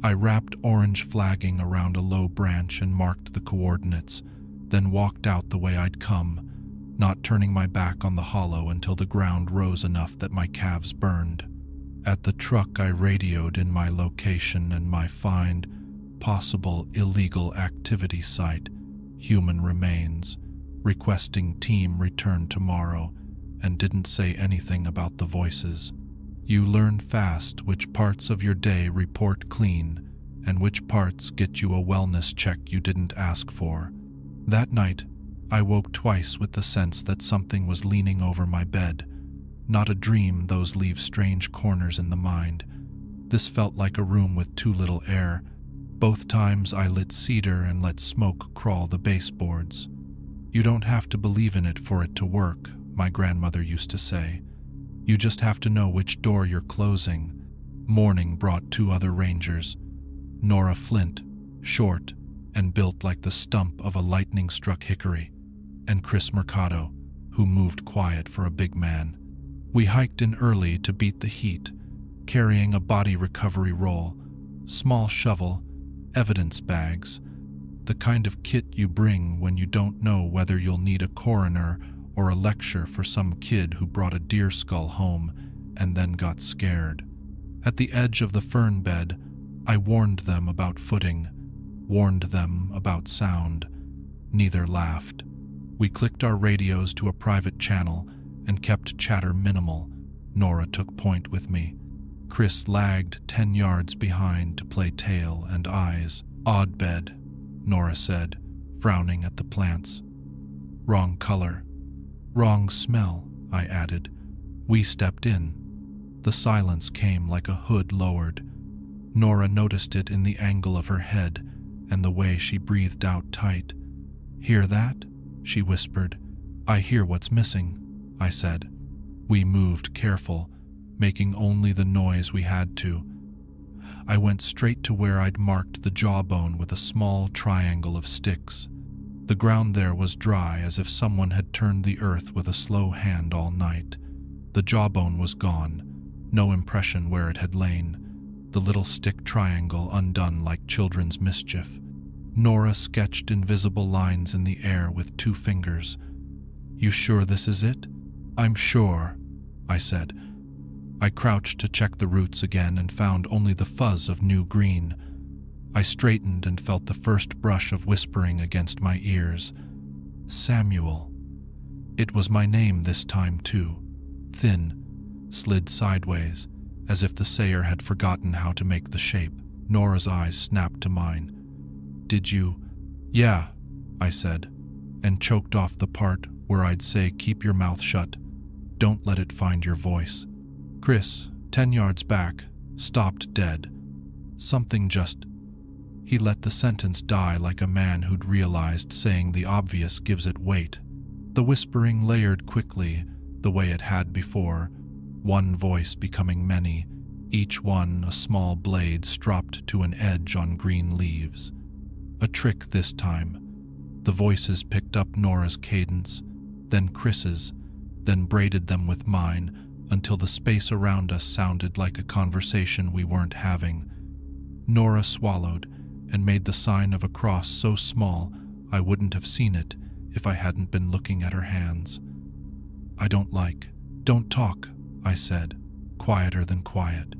I wrapped orange flagging around a low branch and marked the coordinates, then walked out the way I'd come, not turning my back on the hollow until the ground rose enough that my calves burned. At the truck, I radioed in my location and my find, possible illegal activity site, human remains, requesting team return tomorrow, and didn't say anything about the voices. You learn fast which parts of your day report clean and which parts get you a wellness check you didn't ask for. That night, I woke twice with the sense that something was leaning over my bed. Not a dream, those leave strange corners in the mind. This felt like a room with too little air. Both times I lit cedar and let smoke crawl the baseboards. You don't have to believe in it for it to work, my grandmother used to say. You just have to know which door you're closing. Morning brought two other rangers. Nora Flint, short and built like the stump of a lightning-struck hickory, and Chris Mercado, who moved quiet for a big man. We hiked in early to beat the heat, carrying a body recovery roll, small shovel, evidence bags, the kind of kit you bring when you don't know whether you'll need a coroner or a lecture for some kid who brought a deer skull home and then got scared. At the edge of the fern bed, I warned them about footing, warned them about sound. Neither laughed. We clicked our radios to a private channel and kept chatter minimal. Nora took point with me. Chris lagged 10 yards behind to play tail and eyes. Odd bed, Nora said, frowning at the plants. Wrong color. Wrong smell, I added. We stepped in. The silence came like a hood lowered. Nora noticed it in the angle of her head and the way she breathed out tight. Hear that? She whispered. I hear what's missing, I said. We moved careful, making only the noise we had to. I went straight to where I'd marked the jawbone with a small triangle of sticks. The ground there was dry, as if someone had turned the earth with a slow hand all night. The jawbone was gone, no impression where it had lain, the little stick triangle undone like children's mischief. Nora sketched invisible lines in the air with 2 fingers. You sure this is it? I'm sure, I said. I crouched to check the roots again and found only the fuzz of new green. I straightened and felt the first brush of whispering against my ears. Samuel. It was my name this time too. Thin, slid sideways, as if the sayer had forgotten how to make the shape. Nora's eyes snapped to mine. Did you? Yeah, I said, and choked off the part where I'd say keep your mouth shut. Don't let it find your voice. Chris, 10 yards back, stopped dead. Something just... He let the sentence die like a man who'd realized saying the obvious gives it weight. The whispering layered quickly, the way it had before, one voice becoming many, each one a small blade stropped to an edge on green leaves. A trick this time. The voices picked up Nora's cadence, then Chris's, then braided them with mine until the space around us sounded like a conversation we weren't having. Nora swallowed and made the sign of a cross so small I wouldn't have seen it if I hadn't been looking at her hands. Don't talk, I said, quieter than quiet.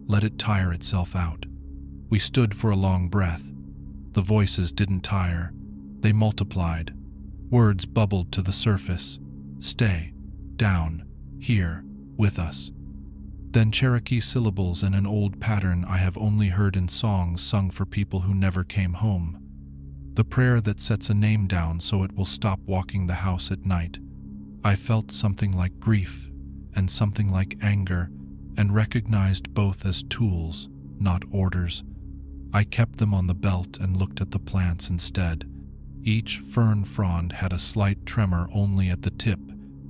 Let it tire itself out. We stood for a long breath. The voices didn't tire. They multiplied. Words bubbled to the surface. Stay, down, here, with us. Then Cherokee syllables in an old pattern I have only heard in songs sung for people who never came home. The prayer that sets a name down so it will stop walking the house at night. I felt something like grief and something like anger, and recognized both as tools, not orders. I kept them on the belt and looked at the plants instead. Each fern frond had a slight tremor only at the tip,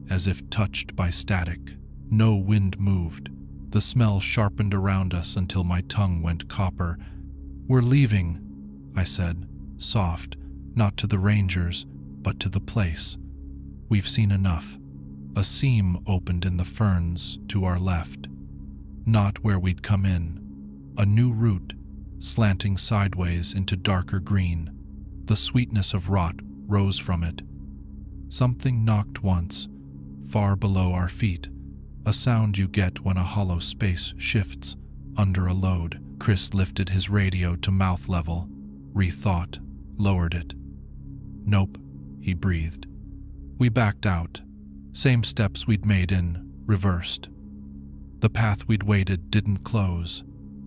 as if touched by static. No wind moved. The smell sharpened around us until my tongue went copper. We're leaving, I said, soft, not to the rangers, but to the place. We've seen enough. A seam opened in the ferns to our left. Not where we'd come in. A new route, slanting sideways into darker green. The sweetness of rot rose from it. Something knocked once, far below our feet, a sound you get when a hollow space shifts under a load. Chris lifted his radio to mouth level, rethought, lowered it. Nope, he breathed. We backed out. Same steps we'd made in, reversed. The path we'd waded didn't close.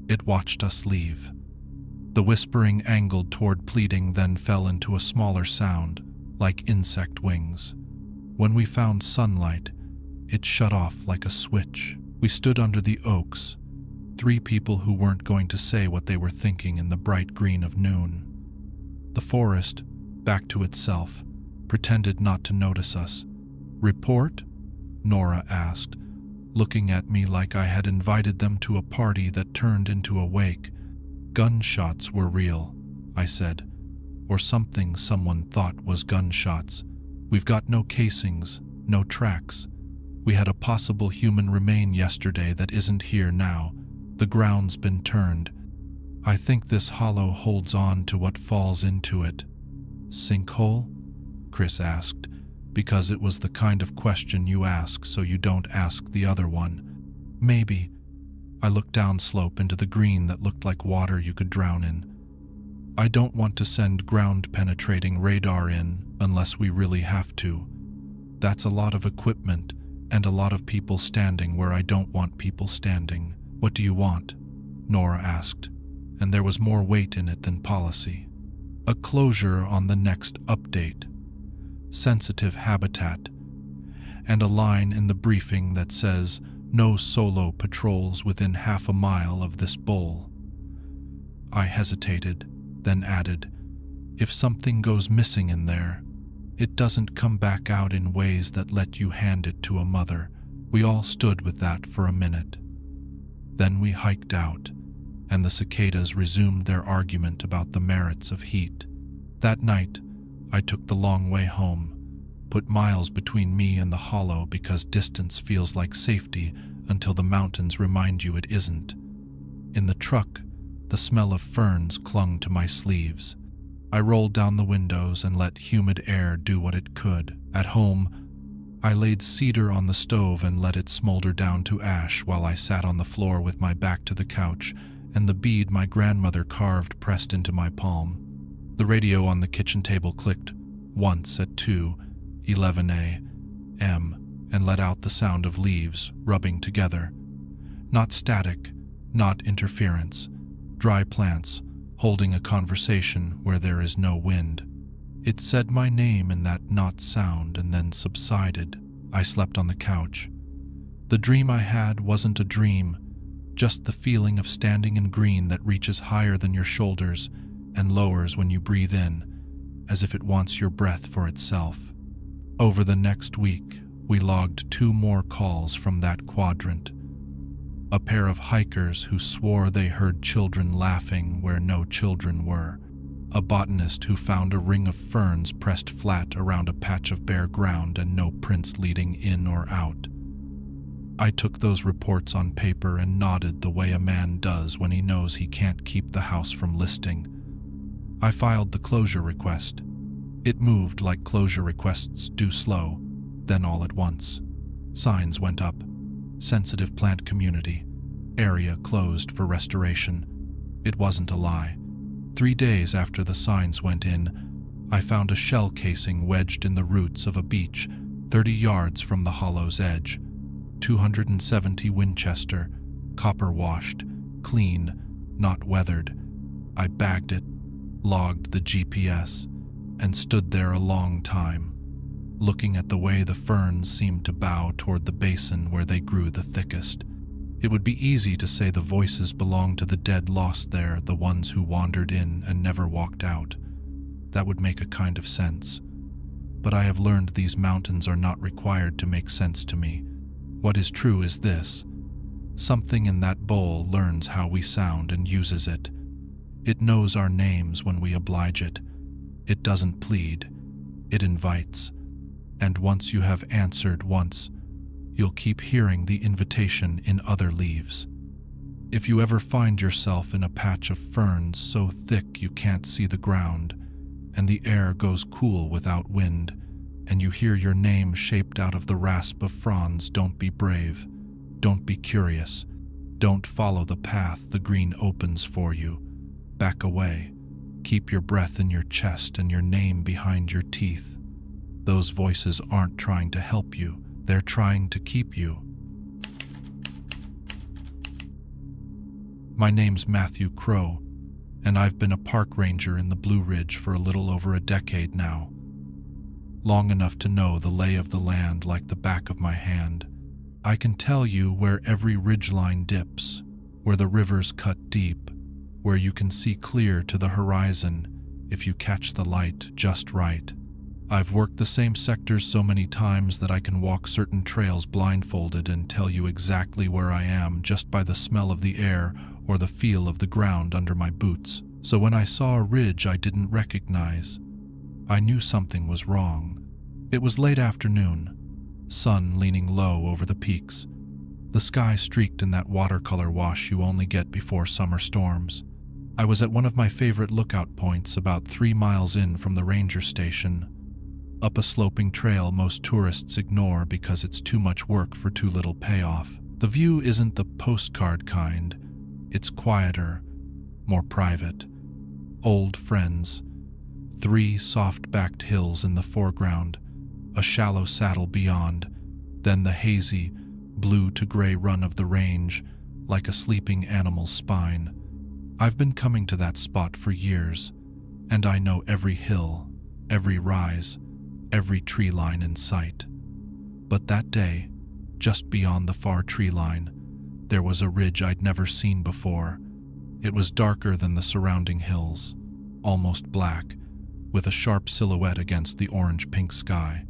It watched us leave. The whispering angled toward pleading, then fell into a smaller sound, like insect wings. When we found sunlight, it shut off like a switch. We stood under the oaks, 3 people who weren't going to say what they were thinking in the bright green of noon. The forest, back to itself, pretended not to notice us. "Report?" Nora asked, looking at me like I had invited them to a party that turned into a wake. "Gunshots were real," I said, "or something someone thought was gunshots. We've got no casings, no tracks. We had a possible human remain yesterday that isn't here now. The ground's been turned. I think this hollow holds on to what falls into it." "Sinkhole?" Chris asked, because it was the kind of question you ask so you don't ask the other one. "Maybe." I looked downslope into the green that looked like water you could drown in. "I don't want to send ground-penetrating radar in unless we really have to. That's a lot of equipment and a lot of people standing where I don't want people standing." "What do you want?" Nora asked, and there was more weight in it than policy. "A closure on the next update. Sensitive habitat. And a line in the briefing that says, 'No solo patrols within half a mile of this bowl.'" I hesitated, then added, "If something goes missing in there, it doesn't come back out in ways that let you hand it to a mother." We all stood with that for a minute. Then we hiked out, and the cicadas resumed their argument about the merits of heat. That night, I took the long way home, put miles between me and the hollow because distance feels like safety until the mountains remind you it isn't. In the truck, the smell of ferns clung to my sleeves. I rolled down the windows and let humid air do what it could. At home, I laid cedar on the stove and let it smolder down to ash while I sat on the floor with my back to the couch and the bead my grandmother carved pressed into my palm. The radio on the kitchen table clicked once at 2:11 a.m. and let out the sound of leaves rubbing together. Not static, not interference. Dry plants holding a conversation where there is no wind. It said my name in that not sound and then subsided. I slept on the couch. The dream I had wasn't a dream, just the feeling of standing in green that reaches higher than your shoulders and lowers when you breathe in, as if it wants your breath for itself. Over the next week, we logged 2 more calls from that quadrant. A pair of hikers who swore they heard children laughing where no children were. A botanist who found a ring of ferns pressed flat around a patch of bare ground and no prints leading in or out. I took those reports on paper and nodded the way a man does when he knows he can't keep the house from listing. I filed the closure request. It moved like closure requests do, slow, then all at once. Signs went up. Sensitive plant community. Area closed for restoration. It wasn't a lie. 3 days after the signs went in, I found a shell casing wedged in the roots of a beech 30 yards from the hollow's edge. 270 Winchester, copper-washed, clean, not weathered. I bagged it, logged the GPS, and stood there a long time, looking at the way the ferns seemed to bow toward the basin where they grew the thickest. It would be easy to say the voices belonged to the dead lost there, the ones who wandered in and never walked out. That would make a kind of sense. But I have learned these mountains are not required to make sense to me. What is true is this: something in that bowl learns how we sound and uses it. It knows our names when we oblige it. It doesn't plead, it invites. And once you have answered once, you'll keep hearing the invitation in other leaves. If you ever find yourself in a patch of ferns so thick you can't see the ground, and the air goes cool without wind, and you hear your name shaped out of the rasp of fronds, don't be brave, don't be curious, don't follow the path the green opens for you. Back away. Keep your breath in your chest and your name behind your teeth. Those voices aren't trying to help you, they're trying to keep you. My name's Matthew Crow, and I've been a park ranger in the Blue Ridge for a little over a decade now. Long enough to know the lay of the land like the back of my hand. I can tell you where every ridgeline dips, where the rivers cut deep, where you can see clear to the horizon if you catch the light just right. I've worked the same sectors so many times that I can walk certain trails blindfolded and tell you exactly where I am just by the smell of the air or the feel of the ground under my boots. So when I saw a ridge I didn't recognize, I knew something was wrong. It was late afternoon, sun leaning low over the peaks, the sky streaked in that watercolor wash you only get before summer storms. I was at one of my favorite lookout points about 3 miles in from the ranger station, up a sloping trail most tourists ignore because it's too much work for too little payoff. The view isn't the postcard kind, it's quieter, more private. Old friends, 3 soft-backed hills in the foreground, a shallow saddle beyond, then the hazy, blue to gray run of the range, like a sleeping animal's spine. I've been coming to that spot for years, and I know every hill, every rise, every tree line in sight. But that day, just beyond the far tree line, there was a ridge I'd never seen before. It was darker than the surrounding hills, almost black, with a sharp silhouette against the orange-pink sky.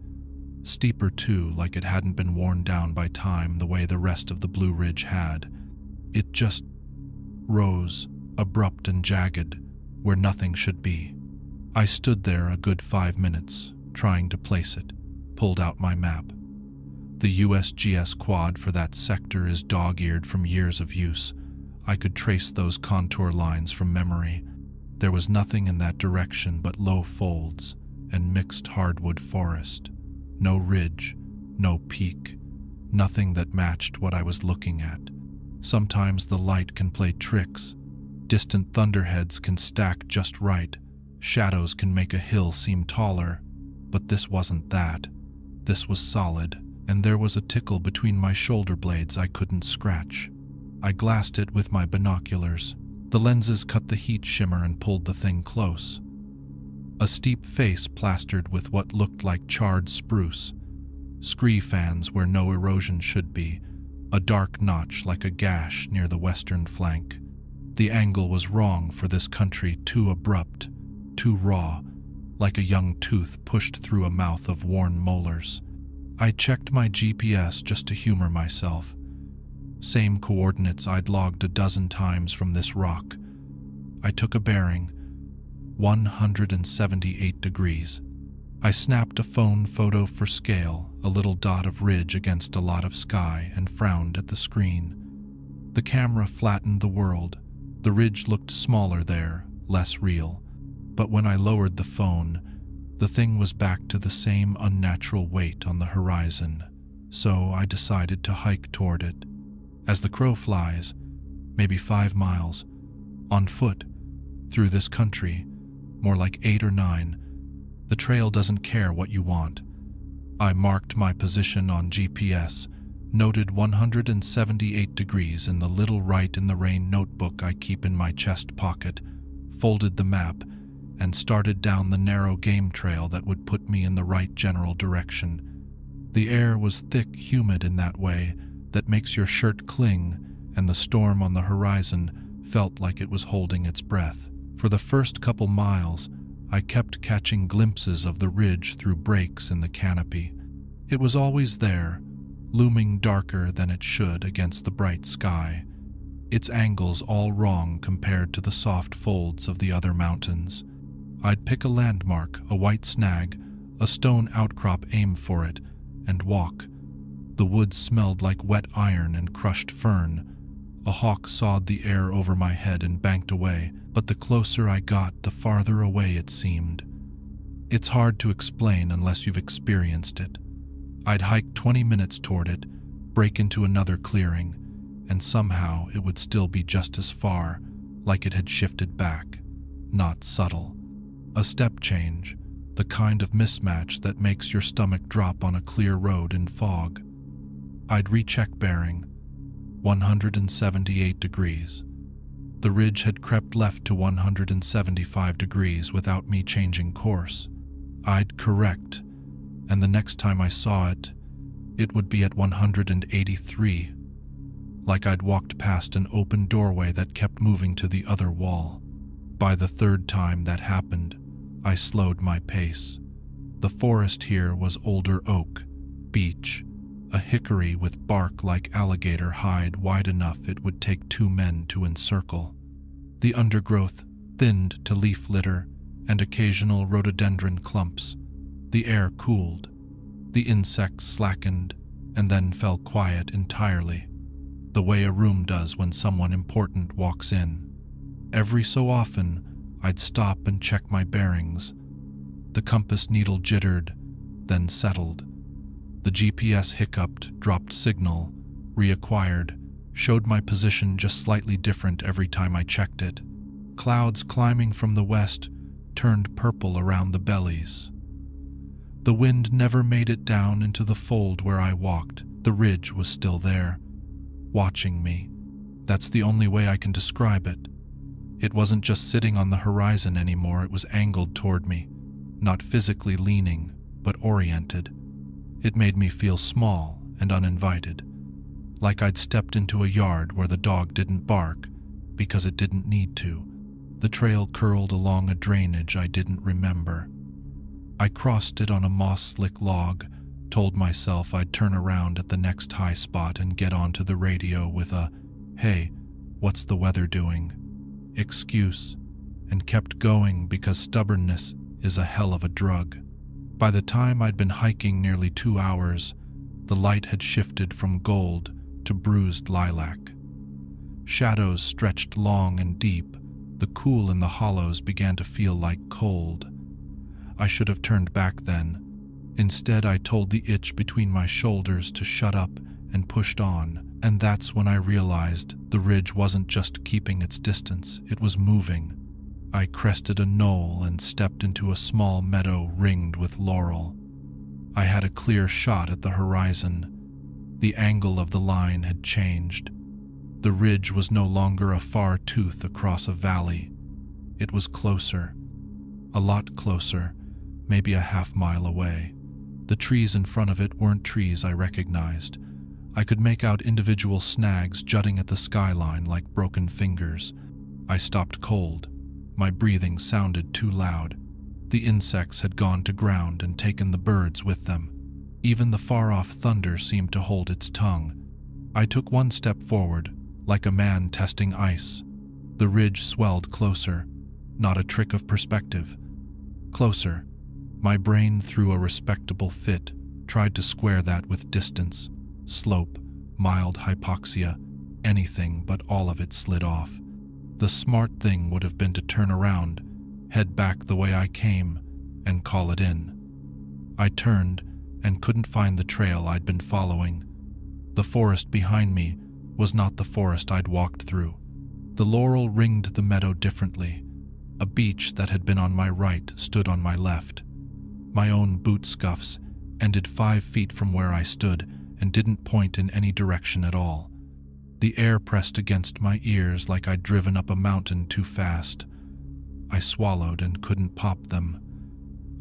Steeper too, like it hadn't been worn down by time the way the rest of the Blue Ridge had. It just rose, abrupt and jagged, where nothing should be. I stood there a good 5 minutes, trying to place it, pulled out my map. The USGS quad for that sector is dog-eared from years of use. I could trace those contour lines from memory. There was nothing in that direction but low folds and mixed hardwood forest. No ridge, no peak, nothing that matched what I was looking at. Sometimes the light can play tricks. Distant thunderheads can stack just right. Shadows can make a hill seem taller. But this wasn't that. This was solid, and there was a tickle between my shoulder blades I couldn't scratch. I glassed it with my binoculars. The lenses cut the heat shimmer and pulled the thing close. A steep face plastered with what looked like charred spruce, scree fans where no erosion should be, a dark notch like a gash near the western flank. The angle was wrong for this country, too abrupt, too raw, like a young tooth pushed through a mouth of worn molars. I checked my GPS just to humor myself. Same coordinates I'd logged a dozen times from this rock. I took a bearing, 178 degrees. I snapped a phone photo for scale, a little dot of ridge against a lot of sky, and frowned at the screen. The camera flattened the world. The ridge looked smaller there, less real. But when I lowered the phone, the thing was back to the same unnatural weight on the horizon. So I decided to hike toward it. As the crow flies, maybe 5 miles, on foot, through this country, more like 8 or 9, the trail doesn't care what you want. I marked my position on GPS, noted 178 degrees in the little Write in the Rain notebook I keep in my chest pocket, folded the map, and started down the narrow game trail that would put me in the right general direction. The air was thick, humid in that way that makes your shirt cling, and the storm on the horizon felt like it was holding its breath. For the first couple miles, I kept catching glimpses of the ridge through breaks in the canopy. It was always there, looming darker than it should against the bright sky. its angles all wrong compared to the soft folds of the other mountains. I'd pick a landmark, a white snag, a stone outcrop, aim for it, and walk. The woods smelled like wet iron and crushed fern. A hawk sawed the air over my head and banked away, but the closer I got, the farther away it seemed. It's hard to explain unless you've experienced it. I'd hike 20 minutes toward it, break into another clearing, and somehow it would still be just as far, like it had shifted back. Not subtle. A step change, the kind of mismatch that makes your stomach drop on a clear road in fog. I'd recheck bearing. 178 degrees. The ridge had crept left to 175 degrees without me changing course. I'd correct, and the next time I saw it, it would be at 183, like I'd walked past an open doorway that kept moving to the other wall. By the third time that happened, I slowed my pace. The forest here was older oak, beech, a hickory with bark like alligator hide wide enough it would take 2 men to encircle. The undergrowth thinned to leaf litter and occasional rhododendron clumps. The air cooled. The insects slackened and then fell quiet entirely, the way a room does when someone important walks in. Every so often, I'd stop and check my bearings. The compass needle jittered, then settled. The GPS hiccuped, dropped signal, reacquired, showed my position just slightly different every time I checked it. Clouds climbing from the west turned purple around the bellies. The wind never made it down into the fold where I walked. The ridge was still there, watching me. That's the only way I can describe it. It wasn't just sitting on the horizon anymore, it was angled toward me, not physically leaning, but oriented. It made me feel small and uninvited, like I'd stepped into a yard where the dog didn't bark because it didn't need to. The trail curled along a drainage I didn't remember. I crossed it on a moss-slick log, told myself I'd turn around at the next high spot and get onto the radio with a, "Hey, what's the weather doing?" excuse, and kept going because stubbornness is a hell of a drug. By the time I'd been hiking nearly 2 hours, the light had shifted from gold to bruised lilac. Shadows stretched long and deep. The cool in the hollows began to feel like cold. I should have turned back then. Instead, I told the itch between my shoulders to shut up and pushed on, and that's when I realized the ridge wasn't just keeping its distance, it was moving. I crested a knoll and stepped into a small meadow ringed with laurel. I had a clear shot at the horizon. The angle of the line had changed. The ridge was no longer a far tooth across a valley. It was closer. A lot closer, maybe a half-mile away. The trees in front of it weren't trees I recognized. I could make out individual snags jutting at the skyline like broken fingers. I stopped cold. My breathing sounded too loud. The insects had gone to ground and taken the birds with them. Even the far-off thunder seemed to hold its tongue. I took one step forward, like a man testing ice. The ridge swelled closer, not a trick of perspective. Closer. My brain threw a respectable fit, tried to square that with distance, slope, mild hypoxia, anything but all of it slid off. The smart thing would have been to turn around, head back the way I came, and call it in. I turned and couldn't find the trail I'd been following. The forest behind me was not the forest I'd walked through. The laurel ringed the meadow differently. A beech that had been on my right stood on my left. My own boot scuffs ended 5 feet from where I stood and didn't point in any direction at all. The air pressed against my ears like I'd driven up a mountain too fast. I swallowed and couldn't pop them.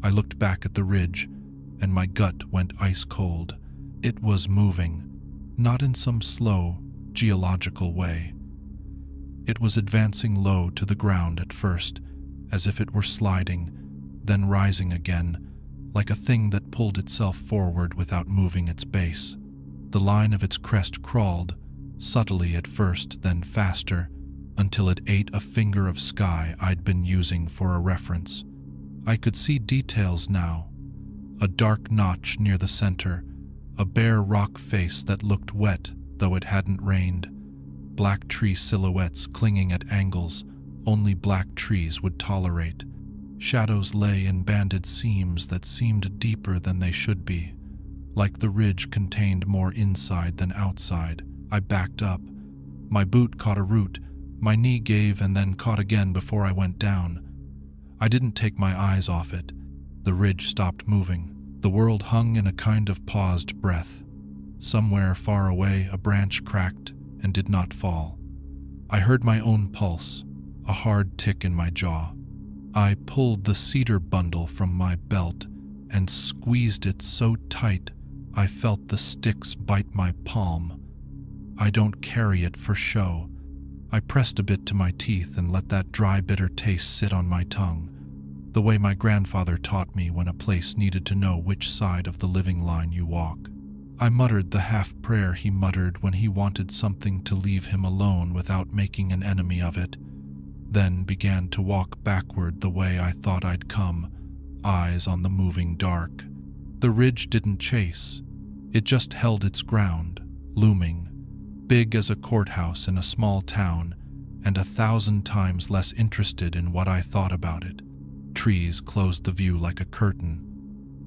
I looked back at the ridge, and my gut went ice cold. It was moving, not in some slow, geological way. It was advancing low to the ground at first, as if it were sliding, then rising again, like a thing that pulled itself forward without moving its base. The line of its crest crawled, subtly at first, then faster, until it ate a finger of sky I'd been using for a reference. I could see details now. A dark notch near the center, a bare rock face that looked wet though it hadn't rained, black tree silhouettes clinging at angles only black trees would tolerate. Shadows lay in banded seams that seemed deeper than they should be, like the ridge contained more inside than outside. I backed up. My boot caught a root. My knee gave and then caught again before I went down. I didn't take my eyes off it. The ridge stopped moving. The world hung in a kind of paused breath. Somewhere far away, a branch cracked and did not fall. I heard my own pulse, a hard tick in my jaw. I pulled the cedar bundle from my belt and squeezed it so tight I felt the sticks bite my palm. I don't carry it for show. I pressed a bit to my teeth and let that dry, bitter taste sit on my tongue, the way my grandfather taught me when a place needed to know which side of the living line you walk. I muttered the half-prayer he muttered when he wanted something to leave him alone without making an enemy of it, then began to walk backward the way I thought I'd come, eyes on the moving dark. The ridge didn't chase. It just held its ground, looming, big as a courthouse in a small town, and 1,000 times less interested in what I thought about it. Trees closed the view like a curtain.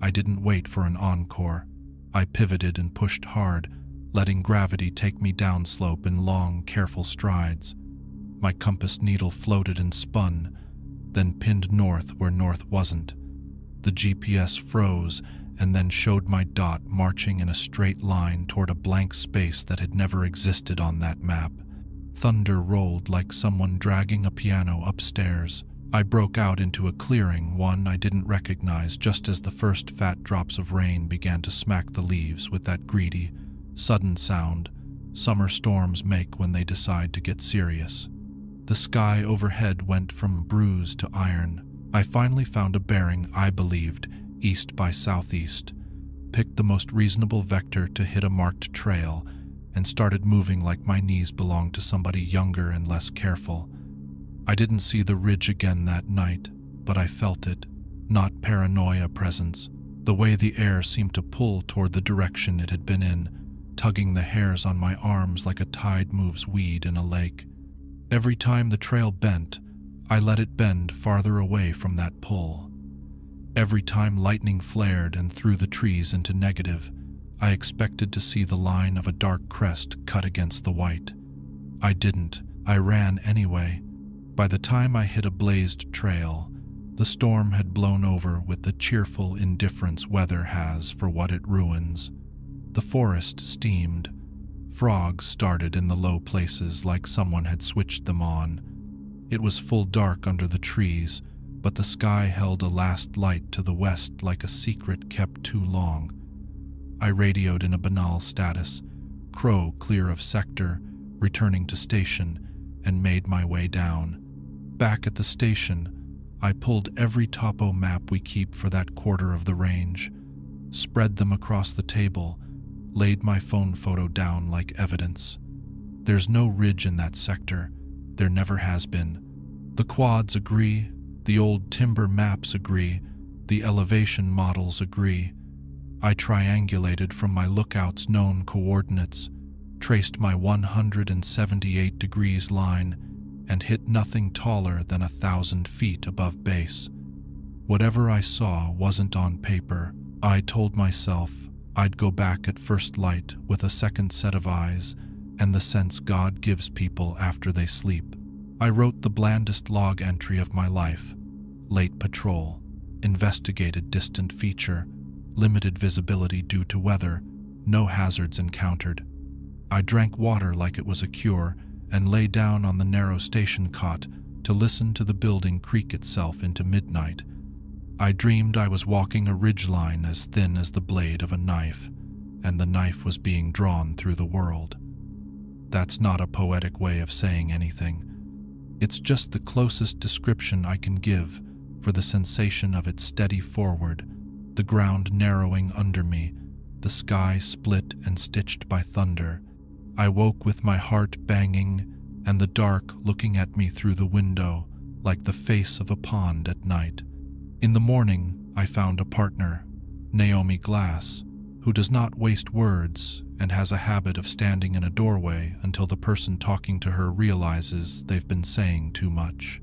I didn't wait for an encore. I pivoted and pushed hard, letting gravity take me downslope in long, careful strides. My compass needle floated and spun, then pinned north where north wasn't. The GPS froze and then showed my dot marching in a straight line toward a blank space that had never existed on that map. Thunder rolled like someone dragging a piano upstairs. I broke out into a clearing, one I didn't recognize, just as the first fat drops of rain began to smack the leaves with that greedy, sudden sound summer storms make when they decide to get serious. The sky overhead went from bruise to iron. I finally found a bearing I believed, east by southeast, picked the most reasonable vector to hit a marked trail, and started moving like my knees belonged to somebody younger and less careful. I didn't see the ridge again that night, but I felt it, not paranoia presence, the way the air seemed to pull toward the direction it had been in, tugging the hairs on my arms like a tide moves weed in a lake. Every time the trail bent, I let it bend farther away from that pull. Every time lightning flared and threw the trees into negative, I expected to see the line of a dark crest cut against the white. I didn't. I ran anyway. By the time I hit a blazed trail, the storm had blown over with the cheerful indifference weather has for what it ruins. The forest steamed. Frogs started in the low places like someone had switched them on. It was full dark under the trees, but the sky held a last light to the west like a secret kept too long. I radioed in a banal status, crow clear of sector, returning to station, and made my way down. Back at the station, I pulled every topo map we keep for that quarter of the range, spread them across the table, laid my phone photo down like evidence. There's no ridge in that sector. There never has been. The quads agree. The old timber maps agree. The elevation models agree. I triangulated from my lookout's known coordinates, traced my 178 degrees line, and hit nothing taller than 1,000 feet above base. Whatever I saw wasn't on paper. I told myself I'd go back at first light with a second set of eyes and the sense God gives people after they sleep. I wrote the blandest log entry of my life. Late patrol, investigated distant feature, limited visibility due to weather, no hazards encountered. I drank water like it was a cure and lay down on the narrow station cot to listen to the building creak itself into midnight. I dreamed I was walking a ridgeline as thin as the blade of a knife, and the knife was being drawn through the world. That's not a poetic way of saying anything. It's just the closest description I can give for the sensation of it steady forward, the ground narrowing under me, the sky split and stitched by thunder, I woke with my heart banging and the dark looking at me through the window like the face of a pond at night. In the morning, I found a partner, Naomi Glass, who does not waste words and has a habit of standing in a doorway until the person talking to her realizes they've been saying too much.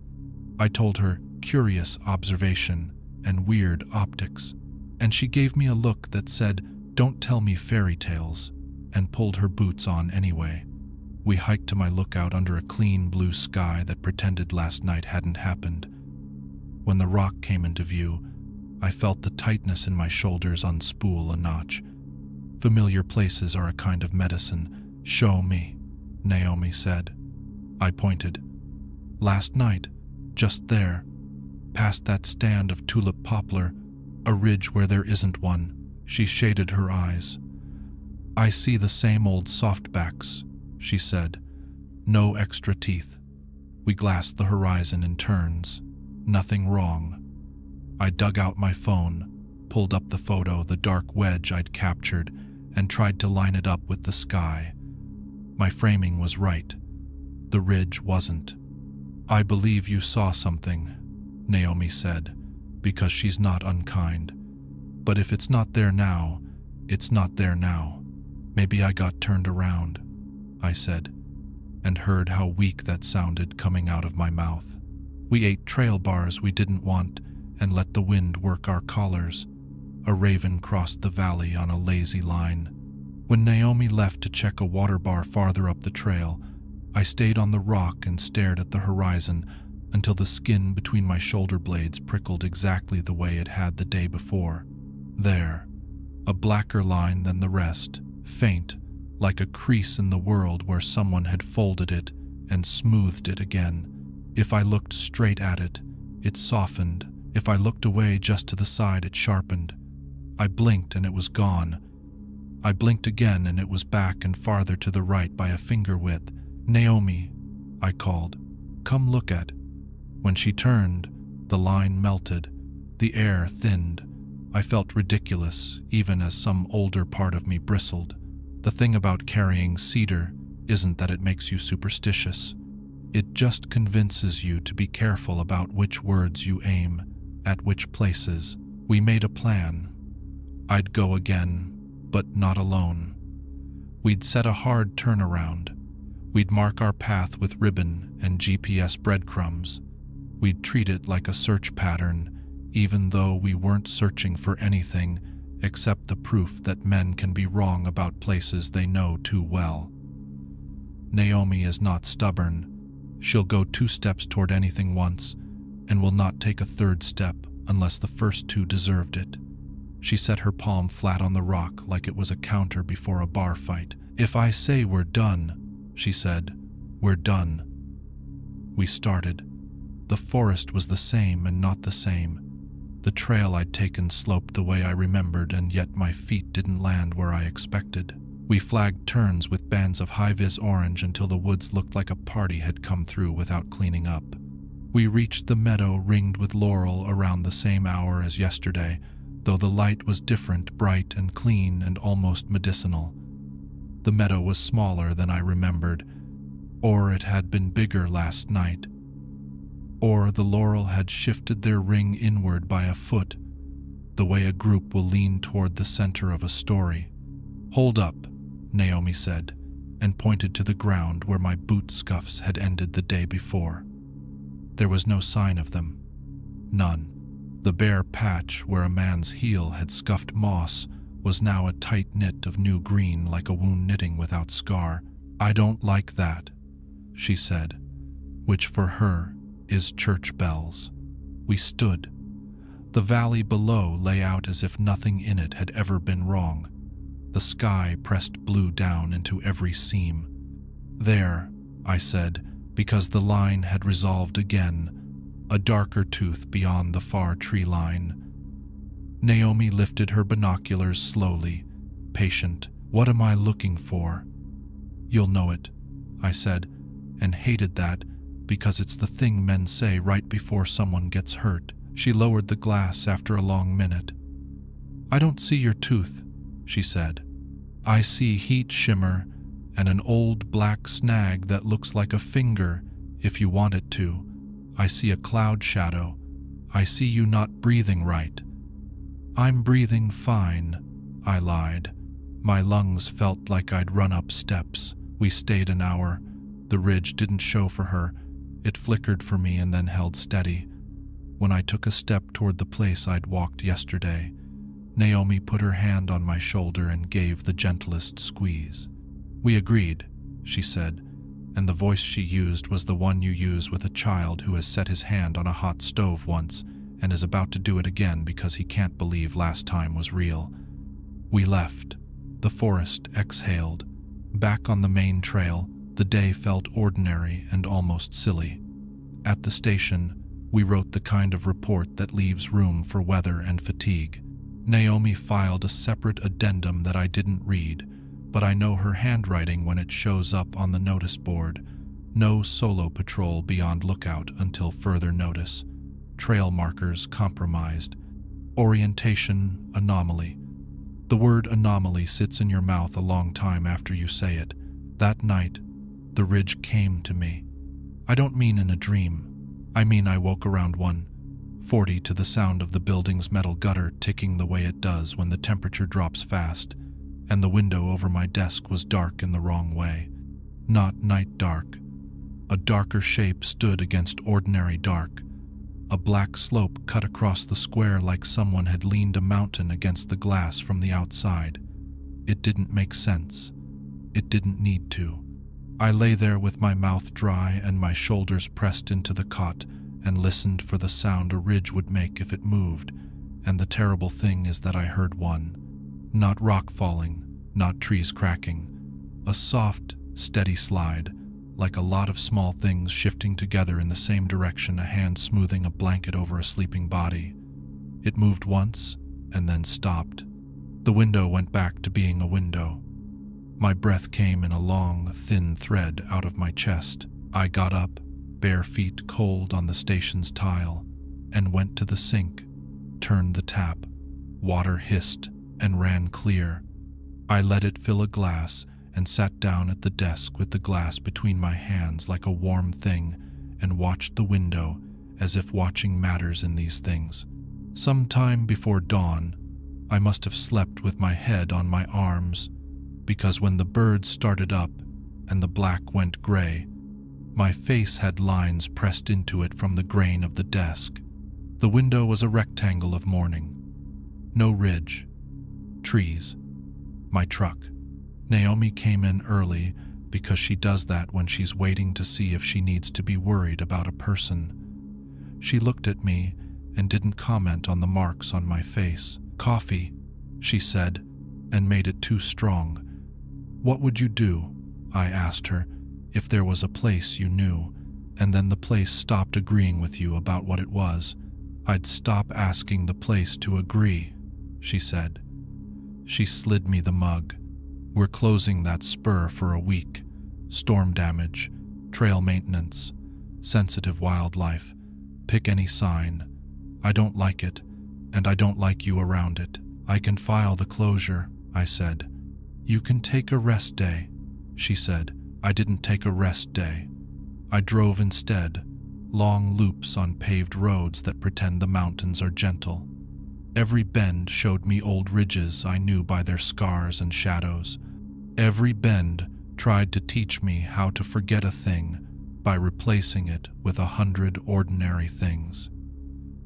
I told her curious observation and weird optics, and she gave me a look that said, "Don't tell me fairy tales," and pulled her boots on anyway. We hiked to my lookout under a clean blue sky that pretended last night hadn't happened. When the rock came into view, I felt the tightness in my shoulders unspool a notch. Familiar places are a kind of medicine. "Show me," Naomi said. I pointed. "Last night, just there, past that stand of tulip poplar, a ridge where there isn't one." She shaded her eyes. "I see the same old softbacks," she said. "No extra teeth." We glassed the horizon in turns. Nothing wrong. I dug out my phone, pulled up the photo, the dark wedge I'd captured, and tried to line it up with the sky. My framing was right. The ridge wasn't. "I believe you saw something," Naomi said, because she's not unkind. "But if it's not there now, it's not there now. Maybe I got turned around," I said, and heard how weak that sounded coming out of my mouth. We ate trail bars we didn't want and let the wind work our collars. A raven crossed the valley on a lazy line. When Naomi left to check a water bar farther up the trail, I stayed on the rock and stared at the horizon until the skin between my shoulder blades prickled exactly the way it had the day before. There, a blacker line than the rest, faint, like a crease in the world where someone had folded it and smoothed it again. If I looked straight at it, it softened. If I looked away just to the side, it sharpened. I blinked and it was gone. I blinked again and it was back and farther to the right by a finger width. "Naomi," I called, "come look at." When she turned, the line melted. The air thinned. I felt ridiculous, even as some older part of me bristled. The thing about carrying cedar isn't that it makes you superstitious. It just convinces you to be careful about which words you aim, at which places. We made a plan. I'd go again, but not alone. We'd set a hard turnaround. We'd mark our path with ribbon and GPS breadcrumbs. We'd treat it like a search pattern, even though we weren't searching for anything except the proof that men can be wrong about places they know too well. Naomi is not stubborn. She'll go 2 steps toward anything once, and will not take a 3rd step unless the first 2 deserved it. She set her palm flat on the rock like it was a counter before a bar fight. "If I say we're done," she said, "we're done." We started. The forest was the same and not the same. The trail I'd taken sloped the way I remembered, and yet my feet didn't land where I expected. We flagged turns with bands of high-vis orange until the woods looked like a party had come through without cleaning up. We reached the meadow ringed with laurel around the same hour as yesterday, though the light was different, bright and clean and almost medicinal. The meadow was smaller than I remembered, or it had been bigger last night. Or the laurel had shifted their ring inward by a foot, the way a group will lean toward the center of a story. "Hold up," Naomi said, and pointed to the ground where my boot scuffs had ended the day before. There was no sign of them. None. The bare patch where a man's heel had scuffed moss was now a tight knit of new green, like a wound knitting without scar. "I don't like that," she said, which for her is church bells. We stood. The valley below lay out as if nothing in it had ever been wrong. The sky pressed blue down into every seam. "There," I said, because the line had resolved again, a darker tooth beyond the far tree line. Naomi lifted her binoculars slowly, patient. "What am I looking for?" "You'll know it," I said, and hated that because it's the thing men say right before someone gets hurt. She lowered the glass after a long minute. "I don't see your tooth," she said. "I see heat shimmer and an old black snag that looks like a finger if you want it to. I see a cloud shadow. I see you not breathing right." "I'm breathing fine," I lied. My lungs felt like I'd run up steps. We stayed an hour. The ridge didn't show for her. It flickered for me and then held steady. When I took a step toward the place I'd walked yesterday, Naomi put her hand on my shoulder and gave the gentlest squeeze. "We agreed," she said, and the voice she used was the one you use with a child who has set his hand on a hot stove once and is about to do it again because he can't believe last time was real. We left. The forest exhaled. Back on the main trail, the day felt ordinary and almost silly. At the station, we wrote the kind of report that leaves room for weather and fatigue. Naomi filed a separate addendum that I didn't read, but I know her handwriting when it shows up on the notice board. No solo patrol beyond lookout until further notice. Trail markers compromised. Orientation anomaly. The word anomaly sits in your mouth a long time after you say it. That night, the ridge came to me. I don't mean in a dream. I mean I woke around 1:40 to the sound of the building's metal gutter ticking the way it does when the temperature drops fast, and the window over my desk was dark in the wrong way. Not night dark. A darker shape stood against ordinary dark. A black slope cut across the square like someone had leaned a mountain against the glass from the outside. It didn't make sense. It didn't need to. I lay there with my mouth dry and my shoulders pressed into the cot and listened for the sound a ridge would make if it moved, and the terrible thing is that I heard one. Not rock falling, not trees cracking. A soft, steady slide, like a lot of small things shifting together in the same direction, a hand smoothing a blanket over a sleeping body. It moved once and then stopped. The window went back to being a window. My breath came in a long, thin thread out of my chest. I got up, bare feet cold on the station's tile, and went to the sink, turned the tap. Water hissed and ran clear. I let it fill a glass and sat down at the desk with the glass between my hands like a warm thing and watched the window as if watching matters in these things. Sometime before dawn, I must have slept with my head on my arms, because when the birds started up and the black went gray, my face had lines pressed into it from the grain of the desk. The window was a rectangle of morning. No ridge. Trees. My truck. Naomi came in early because she does that when she's waiting to see if she needs to be worried about a person. She looked at me and didn't comment on the marks on my face. "Coffee," she said, and made it too strong. "What would you do?" I asked her, "if there was a place you knew, and then the place stopped agreeing with you about what it was?" "I'd stop asking the place to agree," she said. She slid me the mug. "We're closing that spur for a week. Storm damage, trail maintenance, sensitive wildlife. Pick any sign. I don't like it, and I don't like you around it." "I can file the closure," I said. "You can take a rest day," she said. I didn't take a rest day. I drove instead, long loops on paved roads that pretend the mountains are gentle. Every bend showed me old ridges I knew by their scars and shadows. Every bend tried to teach me how to forget a thing by replacing it with 100 ordinary things.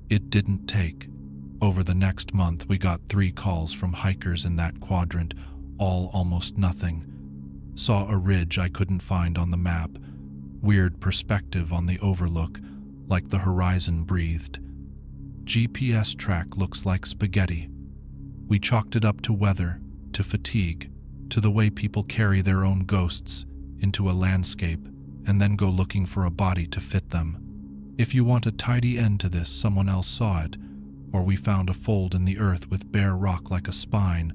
It didn't take. Over the next month, we got 3 calls from hikers in that quadrant, all almost nothing. Saw a ridge I couldn't find on the map. Weird perspective on the overlook, like the horizon breathed. GPS track looks like spaghetti. We chalked it up to weather, to fatigue, to the way people carry their own ghosts into a landscape and then go looking for a body to fit them. If you want a tidy end to this, someone else saw it, or we found a fold in the earth with bare rock like a spine,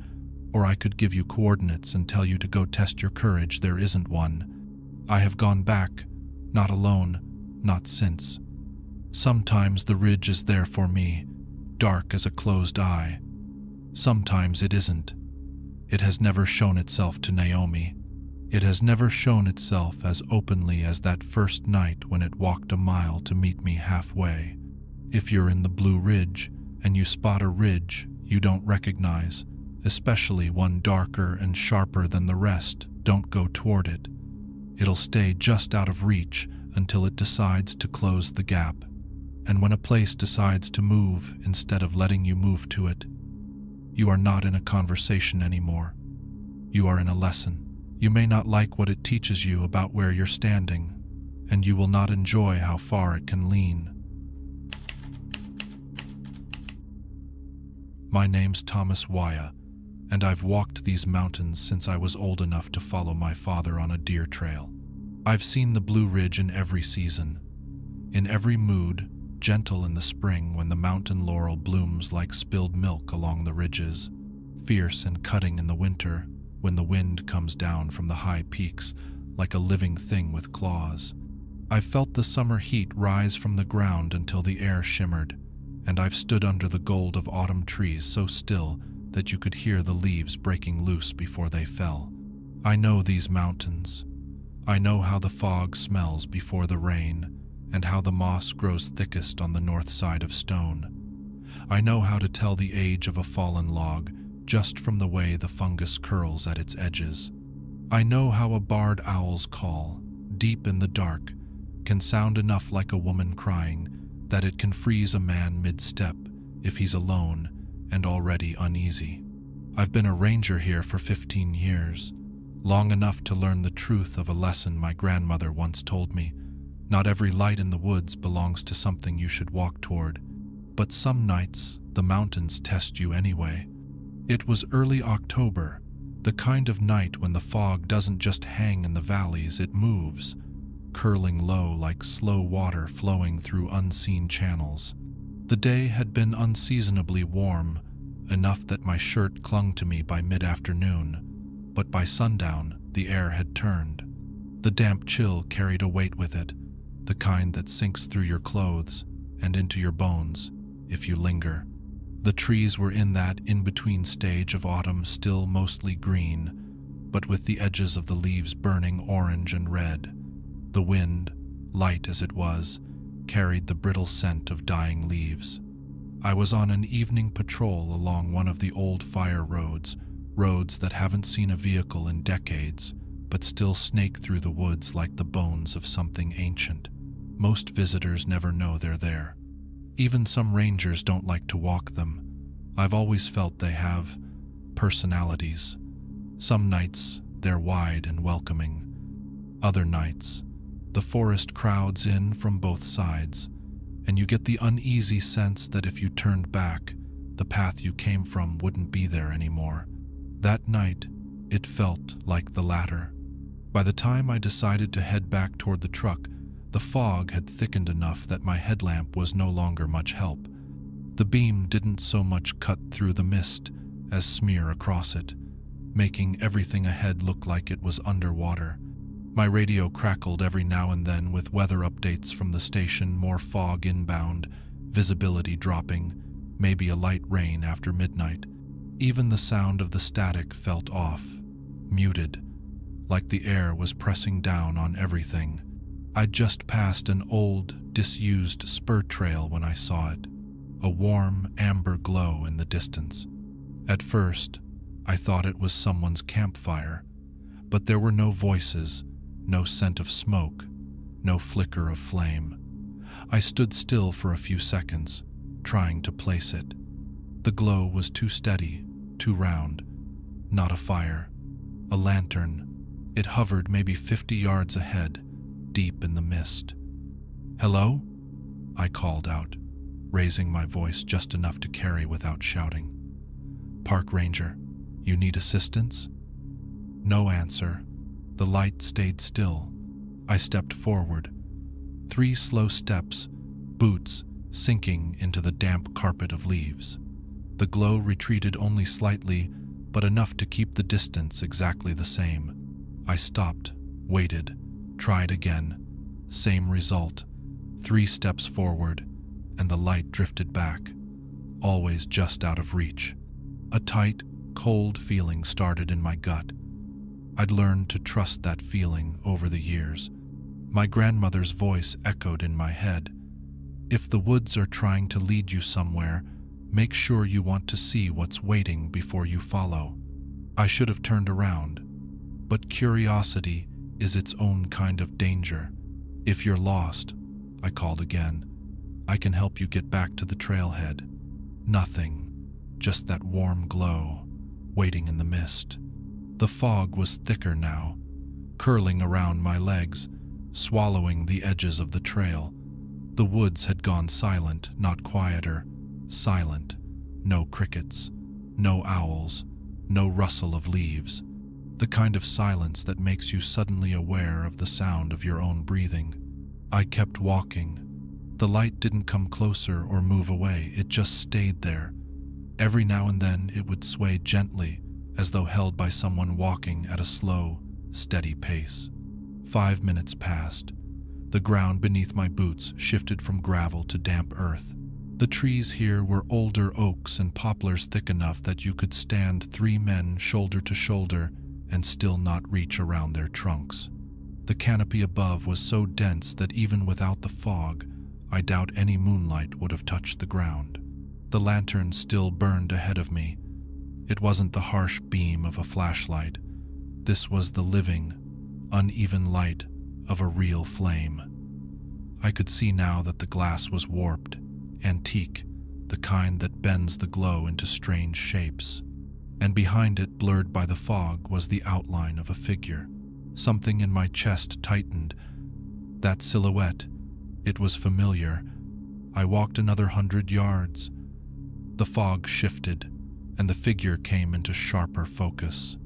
or I could give you coordinates and tell you to go test your courage. There isn't one. I have gone back, not alone, not since. Sometimes the ridge is there for me, dark as a closed eye. Sometimes it isn't. It has never shown itself to Naomi. It has never shown itself as openly as that first night when it walked a mile to meet me halfway. If you're in the Blue Ridge and you spot a ridge you don't recognize, especially one darker and sharper than the rest, don't go toward it. It'll stay just out of reach until it decides to close the gap. And when a place decides to move instead of letting you move to it, you are not in a conversation anymore. You are in a lesson. You may not like what it teaches you about where you're standing, and you will not enjoy how far it can lean. My name's Thomas Waya, and I've walked these mountains since I was old enough to follow my father on a deer trail. I've seen the Blue Ridge in every season, in every mood, gentle in the spring when the mountain laurel blooms like spilled milk along the ridges, fierce and cutting in the winter when the wind comes down from the high peaks like a living thing with claws. I've felt the summer heat rise from the ground until the air shimmered, and I've stood under the gold of autumn trees so still that you could hear the leaves breaking loose before they fell. I know these mountains. I know how the fog smells before the rain, and how the moss grows thickest on the north side of stone. I know how to tell the age of a fallen log just from the way the fungus curls at its edges. I know how a barred owl's call, deep in the dark, can sound enough like a woman crying that it can freeze a man mid-step if he's alone and already uneasy. I've been a ranger here for 15 years, long enough to learn the truth of a lesson my grandmother once told me. Not every light in the woods belongs to something you should walk toward, but some nights the mountains test you anyway. It was early October, the kind of night when the fog doesn't just hang in the valleys, it moves, curling low like slow water flowing through unseen channels. The day had been unseasonably warm, enough that my shirt clung to me by mid-afternoon, but by sundown the air had turned. The damp chill carried a weight with it, the kind that sinks through your clothes and into your bones if you linger. The trees were in that in-between stage of autumn, still mostly green, but with the edges of the leaves burning orange and red. The wind, light as it was, carried the brittle scent of dying leaves. I was on an evening patrol along one of the old fire roads that haven't seen a vehicle in decades, but still snake through the woods like the bones of something ancient. Most visitors never know they're there. Even some rangers don't like to walk them. I've always felt they have personalities. Some nights, they're wide and welcoming. Other nights, the forest crowds in from both sides, and you get the uneasy sense that if you turned back, the path you came from wouldn't be there anymore. That night, it felt like the latter. By the time I decided to head back toward the truck, the fog had thickened enough that my headlamp was no longer much help. The beam didn't so much cut through the mist as smear across it, making everything ahead look like it was underwater. My radio crackled every now and then with weather updates from the station, more fog inbound, visibility dropping, maybe a light rain after midnight. Even the sound of the static felt off, muted, like the air was pressing down on everything. I'd just passed an old, disused spur trail when I saw it, a warm, amber glow in the distance. At first, I thought it was someone's campfire, but there were no voices, no scent of smoke, no flicker of flame. I stood still for a few seconds, trying to place it. The glow was too steady, too round. Not a fire, a lantern. It hovered maybe 50 yards ahead, deep in the mist. "Hello?" I called out, raising my voice just enough to carry without shouting. "Park ranger, you need assistance?" No answer. The light stayed still. I stepped forward. 3 slow steps, boots sinking into the damp carpet of leaves. The glow retreated only slightly, but enough to keep the distance exactly the same. I stopped, waited, tried again. Same result. 3 steps forward, and the light drifted back, always just out of reach. A tight, cold feeling started in my gut. I'd learned to trust that feeling over the years. My grandmother's voice echoed in my head. If the woods are trying to lead you somewhere, make sure you want to see what's waiting before you follow. I should have turned around, but curiosity is its own kind of danger. If you're lost, I called again, I can help you get back to the trailhead. Nothing, just that warm glow, waiting in the mist. The fog was thicker now, curling around my legs, swallowing the edges of the trail. The woods had gone silent, not quieter, silent. No crickets, no owls, no rustle of leaves. The kind of silence that makes you suddenly aware of the sound of your own breathing. I kept walking. The light didn't come closer or move away, it just stayed there. Every now and then it would sway gently, as though held by someone walking at a slow, steady pace. 5 minutes passed. The ground beneath my boots shifted from gravel to damp earth. The trees here were older oaks and poplars thick enough that you could stand 3 men shoulder to shoulder and still not reach around their trunks. The canopy above was so dense that even without the fog, I doubt any moonlight would have touched the ground. The lantern still burned ahead of me. It wasn't the harsh beam of a flashlight. This was the living, uneven light of a real flame. I could see now that the glass was warped, antique, the kind that bends the glow into strange shapes. And behind it, blurred by the fog, was the outline of a figure. Something in my chest tightened. That silhouette, it was familiar. I walked another 100 yards. The fog shifted, and the figure came into sharper focus.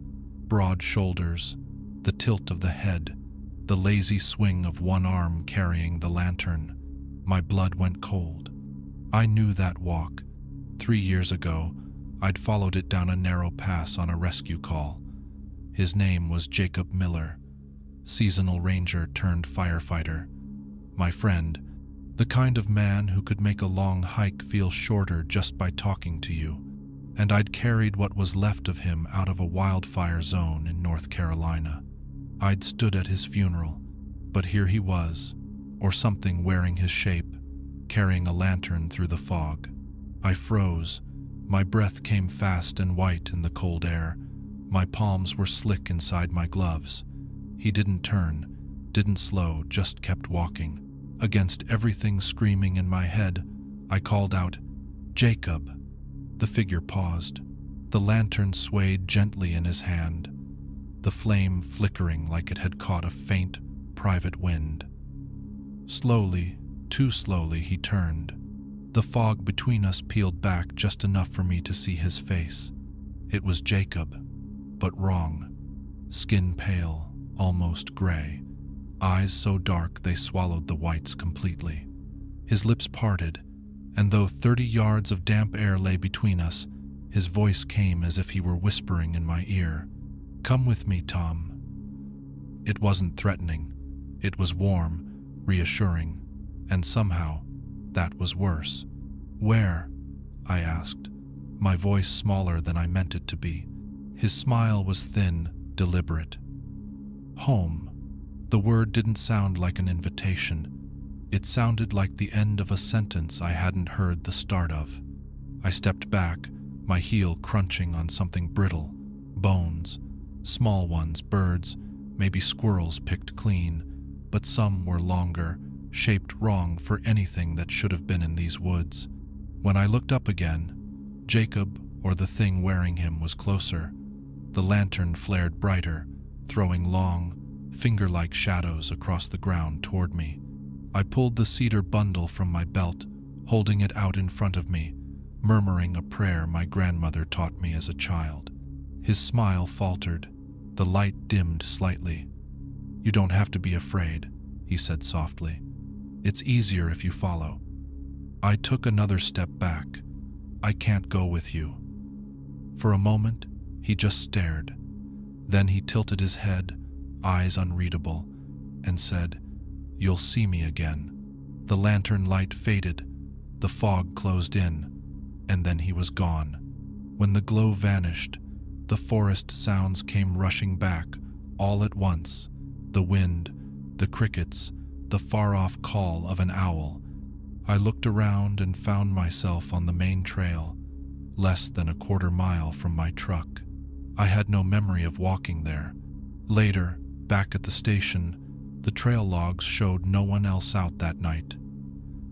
Broad shoulders, the tilt of the head, the lazy swing of one arm carrying the lantern. My blood went cold. I knew that walk. 3 years ago, I'd followed it down a narrow pass on a rescue call. His name was Jacob Miller, seasonal ranger turned firefighter. My friend, the kind of man who could make a long hike feel shorter just by talking to you. And I'd carried what was left of him out of a wildfire zone in North Carolina. I'd stood at his funeral, but here he was, or something wearing his shape, carrying a lantern through the fog. I froze. My breath came fast and white in the cold air. My palms were slick inside my gloves. He didn't turn, didn't slow, just kept walking. Against everything screaming in my head, I called out, "Jacob." The figure paused. The lantern swayed gently in his hand, the flame flickering like it had caught a faint, private wind. Slowly, too slowly, he turned. The fog between us peeled back just enough for me to see his face. It was Jacob, but wrong. Skin pale, almost gray. Eyes so dark they swallowed the whites completely. His lips parted, and though 30 yards of damp air lay between us, his voice came as if he were whispering in my ear. "Come with me, Tom." It wasn't threatening. It was warm, reassuring, and somehow, that was worse. "Where?" I asked, my voice smaller than I meant it to be. His smile was thin, deliberate. "Home." The word didn't sound like an invitation. It sounded like the end of a sentence I hadn't heard the start of. I stepped back, my heel crunching on something brittle. Bones. Small ones, birds, maybe squirrels picked clean, but some were longer, shaped wrong for anything that should have been in these woods. When I looked up again, Jacob, or the thing wearing him, was closer. The lantern flared brighter, throwing long, finger-like shadows across the ground toward me. I pulled the cedar bundle from my belt, holding it out in front of me, murmuring a prayer my grandmother taught me as a child. His smile faltered. The light dimmed slightly. "You don't have to be afraid," he said softly. "It's easier if you follow." I took another step back. "I can't go with you." For a moment, he just stared. Then he tilted his head, eyes unreadable, and said, "You'll see me again." The lantern light faded, the fog closed in, and then he was gone. When the glow vanished, the forest sounds came rushing back, all at once, the wind, the crickets, the far-off call of an owl. I looked around and found myself on the main trail, less than a quarter mile from my truck. I had no memory of walking there. Later, back at the station, the trail logs showed no one else out that night.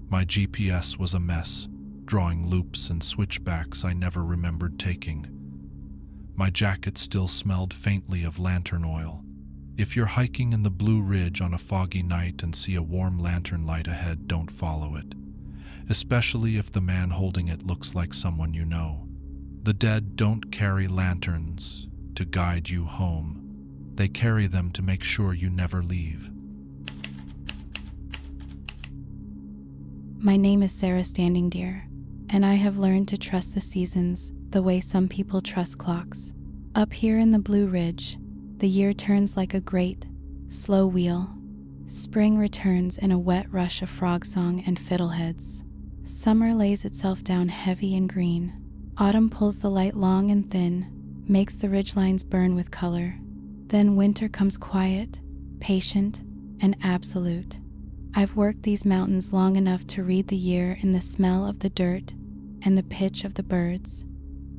My GPS was a mess, drawing loops and switchbacks I never remembered taking. My jacket still smelled faintly of lantern oil. If you're hiking in the Blue Ridge on a foggy night and see a warm lantern light ahead, don't follow it, especially if the man holding it looks like someone you know. The dead don't carry lanterns to guide you home. They carry them to make sure you never leave. My name is Sarah Standing Deer, and I have learned to trust the seasons the way some people trust clocks. Up here in the Blue Ridge, the year turns like a great, slow wheel. Spring returns in a wet rush of frog song and fiddleheads. Summer lays itself down heavy and green. Autumn pulls the light long and thin, makes the ridgelines burn with color. Then winter comes quiet, patient, and absolute. I've worked these mountains long enough to read the year in the smell of the dirt and the pitch of the birds.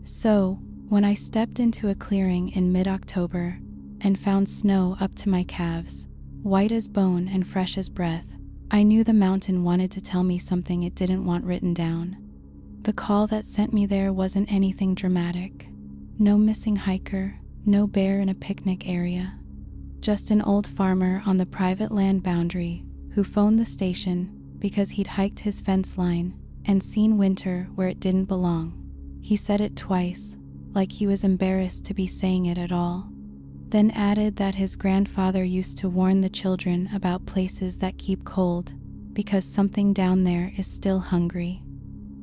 So, when I stepped into a clearing in mid-October and found snow up to my calves, white as bone and fresh as breath, I knew the mountain wanted to tell me something it didn't want written down. The call that sent me there wasn't anything dramatic. No missing hiker, no bear in a picnic area. Just an old farmer on the private land boundary who phoned the station because he'd hiked his fence line and seen winter where it didn't belong. He said it twice, like he was embarrassed to be saying it at all. Then added that his grandfather used to warn the children about places that keep cold because something down there is still hungry.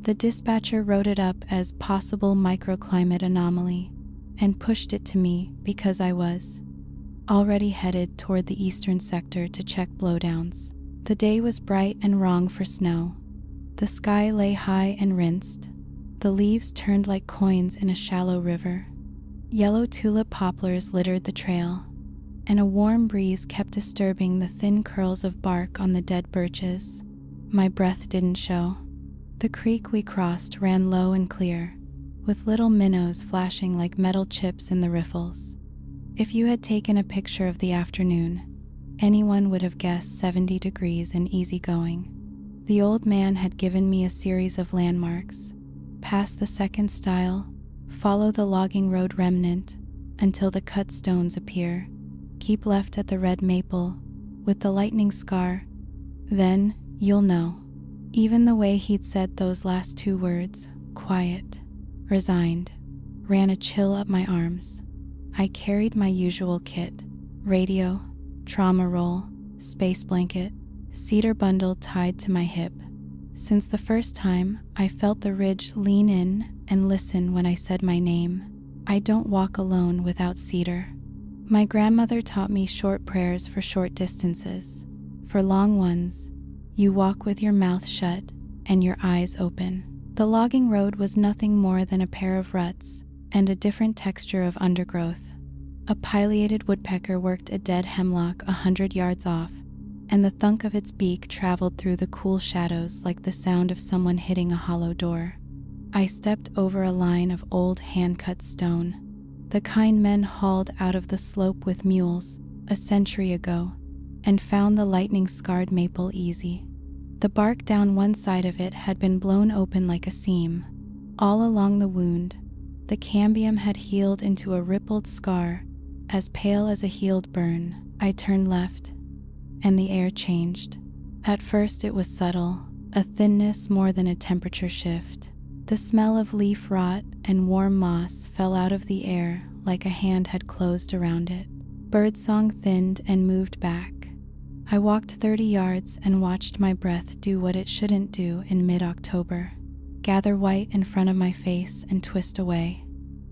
The dispatcher wrote it up as possible microclimate anomaly and pushed it to me because I was already headed toward the eastern sector to check blowdowns. The day was bright and wrong for snow. The sky lay high and rinsed. The leaves turned like coins in a shallow river. Yellow tulip poplars littered the trail, and a warm breeze kept disturbing the thin curls of bark on the dead birches. My breath didn't show. The creek we crossed ran low and clear, with little minnows flashing like metal chips in the riffles. If you had taken a picture of the afternoon, anyone would have guessed 70 degrees and easygoing. The old man had given me a series of landmarks. Past the second stile, follow the logging road remnant until the cut stones appear. Keep left at the red maple with the lightning scar. Then you'll know. Even the way he'd said those last two words, quiet, resigned, ran a chill up my arms. I carried my usual kit: radio, trauma roll, space blanket, cedar bundle tied to my hip. Since the first time, I felt the ridge lean in and listen when I said my name. I don't walk alone without cedar. My grandmother taught me short prayers for short distances. For long ones, you walk with your mouth shut and your eyes open. The logging road was nothing more than a pair of ruts and a different texture of undergrowth. A pileated woodpecker worked a dead hemlock 100 yards off, and the thunk of its beak traveled through the cool shadows like the sound of someone hitting a hollow door. I stepped over a line of old hand-cut stone, the kind men hauled out of the slope with mules a century ago, and found the lightning-scarred maple easy. The bark down one side of it had been blown open like a seam. All along the wound, the cambium had healed into a rippled scar, as pale as a healed burn. I turned left, and the air changed. At first it was subtle, a thinness more than a temperature shift. The smell of leaf rot and warm moss fell out of the air like a hand had closed around it. Birdsong thinned and moved back. I walked 30 yards and watched my breath do what it shouldn't do in mid-October: gather white in front of my face and twist away.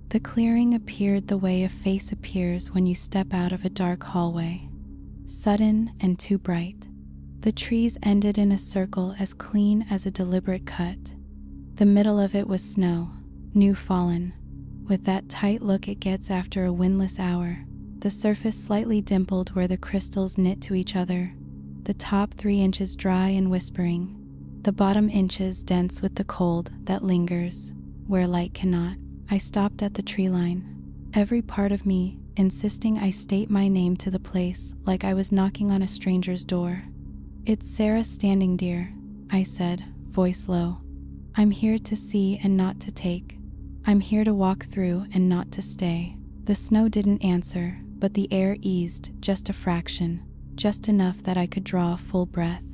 The clearing appeared the way a face appears when you step out of a dark hallway. Sudden and too bright. The trees ended in a circle as clean as a deliberate cut. The middle of it was snow, new fallen, with that tight look it gets after a windless hour. the surface slightly dimpled where the crystals knit to each other, the top 3 inches dry and whispering, the bottom inches dense with the cold that lingers where light cannot. I stopped at the tree line, every part of me insisting I state my name to the place like I was knocking on a stranger's door. "It's Sarah Standing Deer," I said, voice low. "I'm here to see and not to take. I'm here to walk through and not to stay." The snow didn't answer, but the air eased just a fraction, just enough that I could draw a full breath.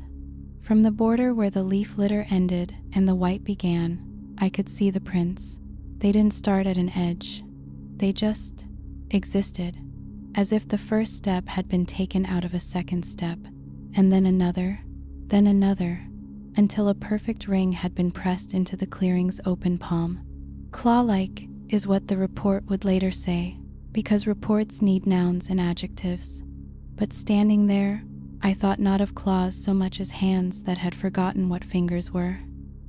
From the border where the leaf litter ended and the white began, I could see the prints. They didn't start at an edge. They just existed, as if the first step had been taken out of a second step, and then another, until a perfect ring had been pressed into the clearing's open palm. Claw-like is what the report would later say, because reports need nouns and adjectives. But standing there, I thought not of claws so much as hands that had forgotten what fingers were.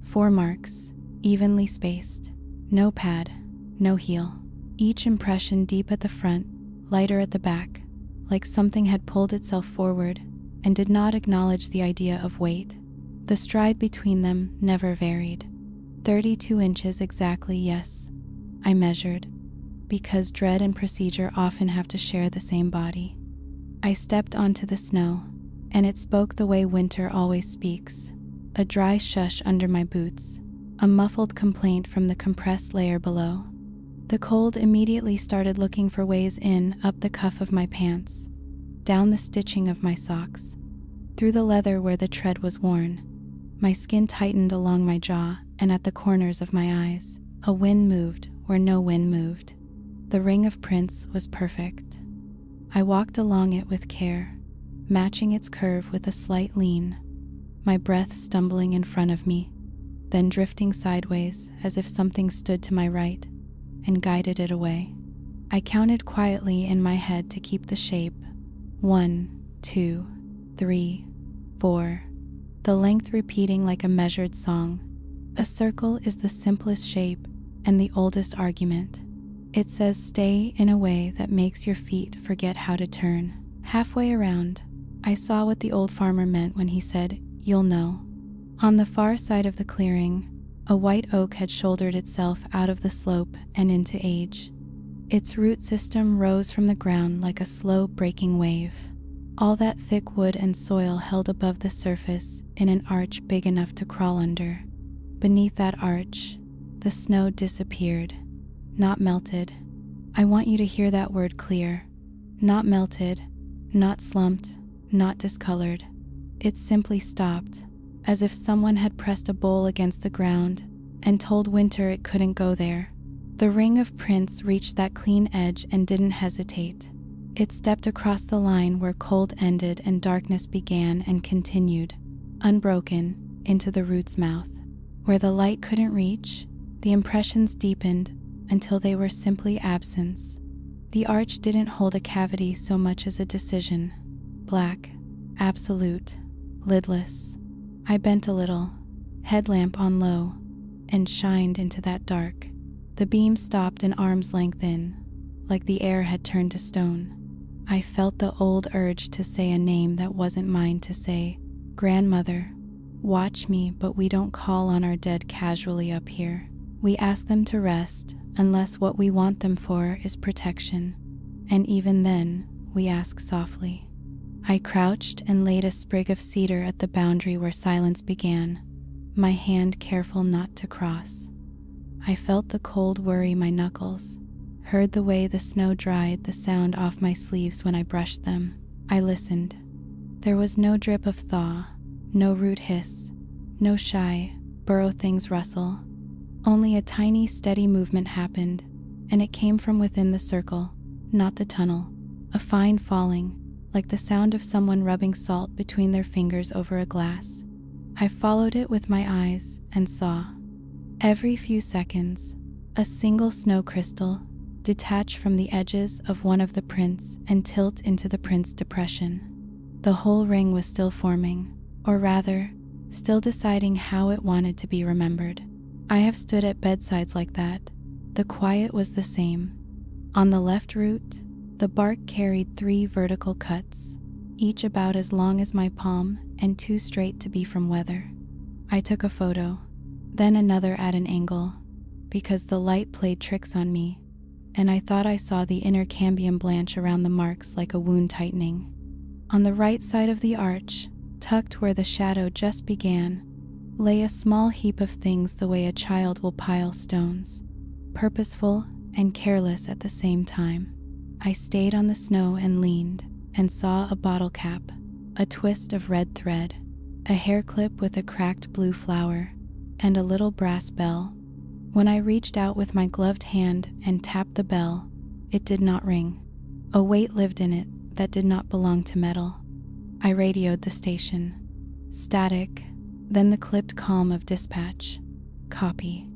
4 marks, evenly spaced. No pad, no heel. Each impression deep at the front, lighter at the back, like something had pulled itself forward and did not acknowledge the idea of weight. The stride between them never varied. 32 inches exactly, yes, I measured, because dread and procedure often have to share the same body. I stepped onto the snow, and it spoke the way winter always speaks, a dry shush under my boots, a muffled complaint from the compressed layer below. The cold immediately started looking for ways in, up the cuff of my pants, down the stitching of my socks, through the leather where the tread was worn. My skin tightened along my jaw and at the corners of my eyes. A wind moved where no wind moved. The ring of prints was perfect. I walked along it with care, matching its curve with a slight lean, my breath stumbling in front of me, then drifting sideways as if something stood to my right and guided it away. I counted quietly in my head to keep the shape. 1, 2, 3, 4, the length repeating like a measured song. A circle is the simplest shape and the oldest argument. It says stay in a way that makes your feet forget how to turn. Halfway around, I saw what the old farmer meant when he said, "You'll know." On the far side of the clearing, a white oak had shouldered itself out of the slope and into age. Its root system rose from the ground like a slow breaking wave. All that thick wood and soil held above the surface in an arch big enough to crawl under. Beneath that arch, the snow disappeared, not melted. I want you to hear that word clear. Not melted, not slumped, not discolored. It simply stopped, as if someone had pressed a bowl against the ground and told winter it couldn't go there. The ring of prints reached that clean edge and didn't hesitate. It stepped across the line where cold ended and darkness began and continued, unbroken, into the root's mouth. Where the light couldn't reach, the impressions deepened until they were simply absence. The arch didn't hold a cavity so much as a decision. Black, absolute, lidless. I bent a little, headlamp on low, and shined into that dark. The beam stopped an arm's length in, like the air had turned to stone. I felt the old urge to say a name that wasn't mine to say. Grandmother, watch me, but we don't call on our dead casually up here. We ask them to rest, unless what we want them for is protection. And even then, we ask softly. I crouched and laid a sprig of cedar at the boundary where silence began, my hand careful not to cross. I felt the cold worry my knuckles, heard the way the snow dried the sound off my sleeves when I brushed them. I listened. There was no drip of thaw, no root hiss, no shy, burrow things rustle. Only a tiny, steady movement happened, and it came from within the circle, not the tunnel, a fine falling, like the sound of someone rubbing salt between their fingers over a glass. I followed it with my eyes and saw. Every few seconds, a single snow crystal detach from the edges of one of the prints and tilt into the print's depression. The whole ring was still forming, or rather, still deciding how it wanted to be remembered. I have stood at bedsides like that. The quiet was the same. On the left root, The bark carried 3 vertical cuts, each about as long as my palm and too straight to be from weather. I took a photo, then another at an angle, because the light played tricks on me, and I thought I saw the inner cambium blanch around the marks like a wound tightening. On the right side of the arch, tucked where the shadow just began, lay a small heap of things the way a child will pile stones, purposeful and careless at the same time. I stayed on the snow and leaned, and saw a bottle cap, a twist of red thread, a hair clip with a cracked blue flower, and a little brass bell. When I reached out with my gloved hand and tapped the bell, it did not ring. A weight lived in it that did not belong to metal. I radioed the station. Static, then the clipped calm of dispatch. Copy.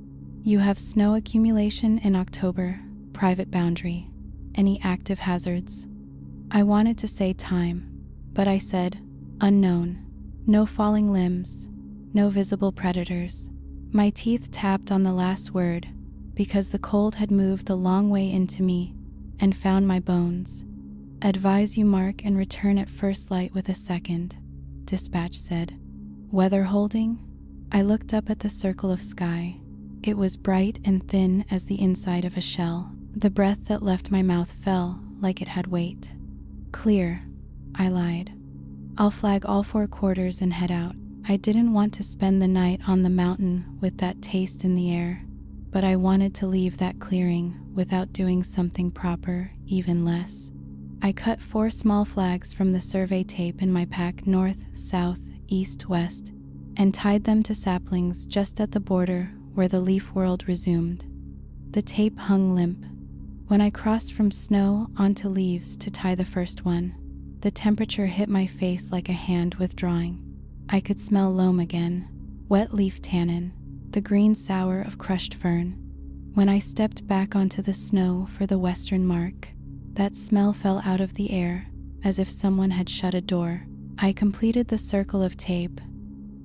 You have snow accumulation in October, private boundary. Any active hazards? I wanted to say time, but I said unknown. No falling limbs, no visible predators. My teeth tapped on the last word because the cold had moved a long way into me and found my bones. Advise you mark and return at first light with a second, dispatch said. Weather holding? I looked up at the circle of sky. It was bright and thin as the inside of a shell. The breath that left my mouth fell like it had weight. Clear, I lied. I'll flag all 4 quarters and head out. I didn't want to spend the night on the mountain with that taste in the air, but I wanted to leave that clearing without doing something proper, even less. I cut 4 small flags from the survey tape in my pack north, south, east, west, and tied them to saplings just at the border where the leaf world resumed. The tape hung limp. When I crossed from snow onto leaves to tie the first one, the temperature hit my face like a hand withdrawing. I could smell loam again, wet leaf tannin, the green sour of crushed fern. When I stepped back onto the snow for the western mark, that smell fell out of the air as if someone had shut a door. I completed the circle of tape,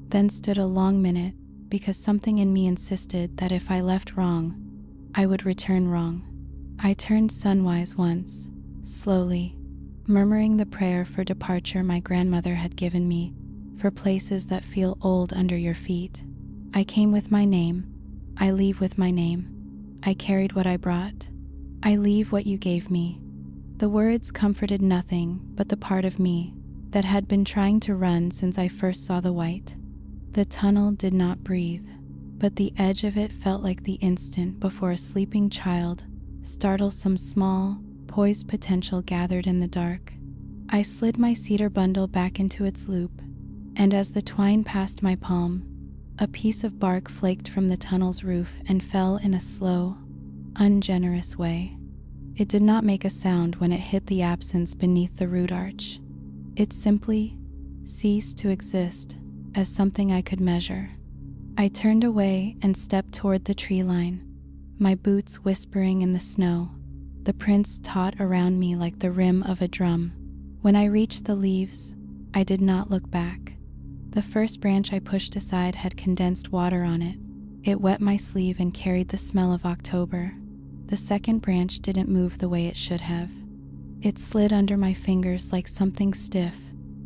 then stood a long minute because something in me insisted that if I left wrong, I would return wrong. I turned sunwise once, slowly, murmuring the prayer for departure my grandmother had given me, for places that feel old under your feet. I came with my name. I leave with my name. I carried what I brought. I leave what you gave me. The words comforted nothing but the part of me that had been trying to run since I first saw the white. The tunnel did not breathe, but the edge of it felt like the instant before a sleeping child startles some small, poised potential gathered in the dark. I slid my cedar bundle back into its loop, and as the twine passed my palm, a piece of bark flaked from the tunnel's roof and fell in a slow, ungenerous way. It did not make a sound when it hit the absence beneath the root arch. It simply ceased to exist as something I could measure. I turned away and stepped toward the tree line, my boots whispering in the snow, the prints taut around me like the rim of a drum. When I reached the leaves, I did not look back. The first branch I pushed aside had condensed water on it. It wet my sleeve and carried the smell of October. The second branch didn't move the way it should have. It slid under my fingers like something stiff,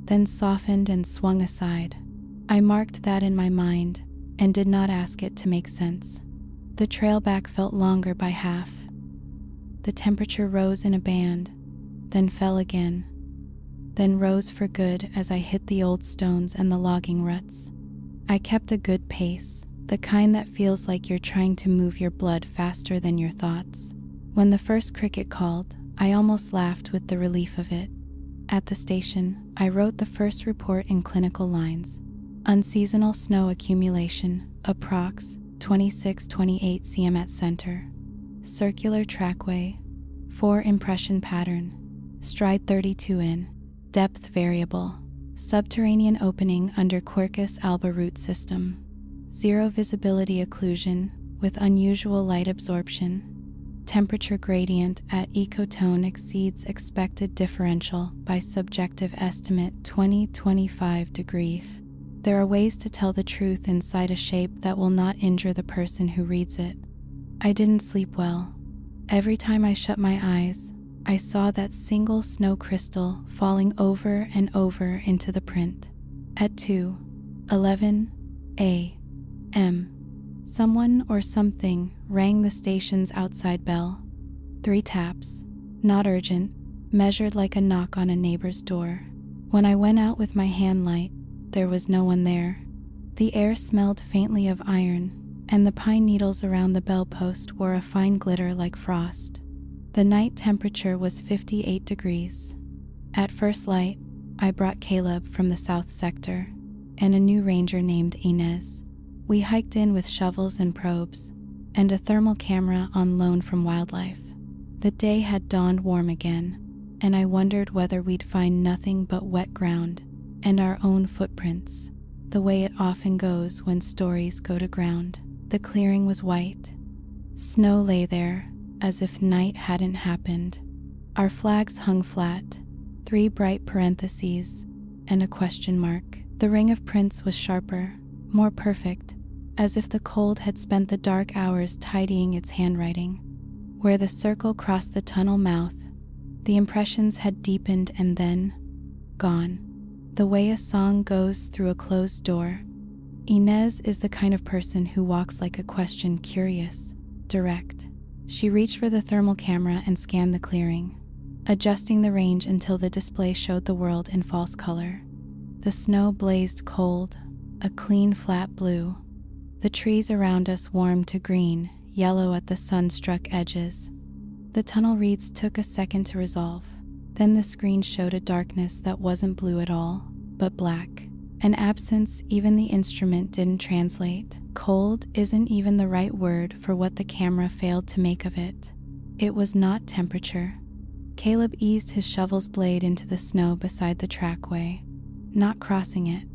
then softened and swung aside. I marked that in my mind and did not ask it to make sense. The trail back felt longer by half. The temperature rose in a band, then fell again, then rose for good as I hit the old stones and the logging ruts. I kept a good pace, the kind that feels like you're trying to move your blood faster than your thoughts. When the first cricket called, I almost laughed with the relief of it. At the station, I wrote the first report in clinical lines. Unseasonal snow accumulation, approx. 26-28 cm at center. Circular trackway, 4 impression pattern. Stride 32 in. Depth variable. Subterranean opening under Quercus alba root system. 0 visibility occlusion with unusual light absorption. Temperature gradient at ecotone exceeds expected differential by subjective estimate 20-25 degrees. There are ways to tell the truth inside a shape that will not injure the person who reads it. I didn't sleep well. Every time I shut my eyes, I saw that single snow crystal falling over and over into the print. At 2:11 a.m., someone or something rang the station's outside bell. 3 taps, not urgent, measured like a knock on a neighbor's door. When I went out with my hand light, there was no one there. The air smelled faintly of iron, and the pine needles around the bell post wore a fine glitter like frost. The night temperature was 58 degrees. At first light, I brought Caleb from the south sector and a new ranger named Inez. We hiked in with shovels and probes and a thermal camera on loan from wildlife. The day had dawned warm again, and I wondered whether we'd find nothing but wet ground and our own footprints, the way it often goes when stories go to ground. The clearing was white. Snow lay there as if night hadn't happened. Our flags hung flat, 3 bright parentheses and a question mark. The ring of prints was sharper, more perfect, as if the cold had spent the dark hours tidying its handwriting. Where the circle crossed the tunnel mouth, the impressions had deepened and then gone. The way a song goes through a closed door. Inez is the kind of person who walks like a question, curious, direct. She reached for the thermal camera and scanned the clearing, adjusting the range until the display showed the world in false color. The snow blazed cold, a clean flat blue. The trees around us warmed to green, yellow at the sun-struck edges. The tunnel reeds took a second to resolve. Then the screen showed a darkness that wasn't blue at all, but black. An absence even the instrument didn't translate. Cold isn't even the right word for what the camera failed to make of it. It was not temperature. Caleb eased his shovel's blade into the snow beside the trackway, not crossing it.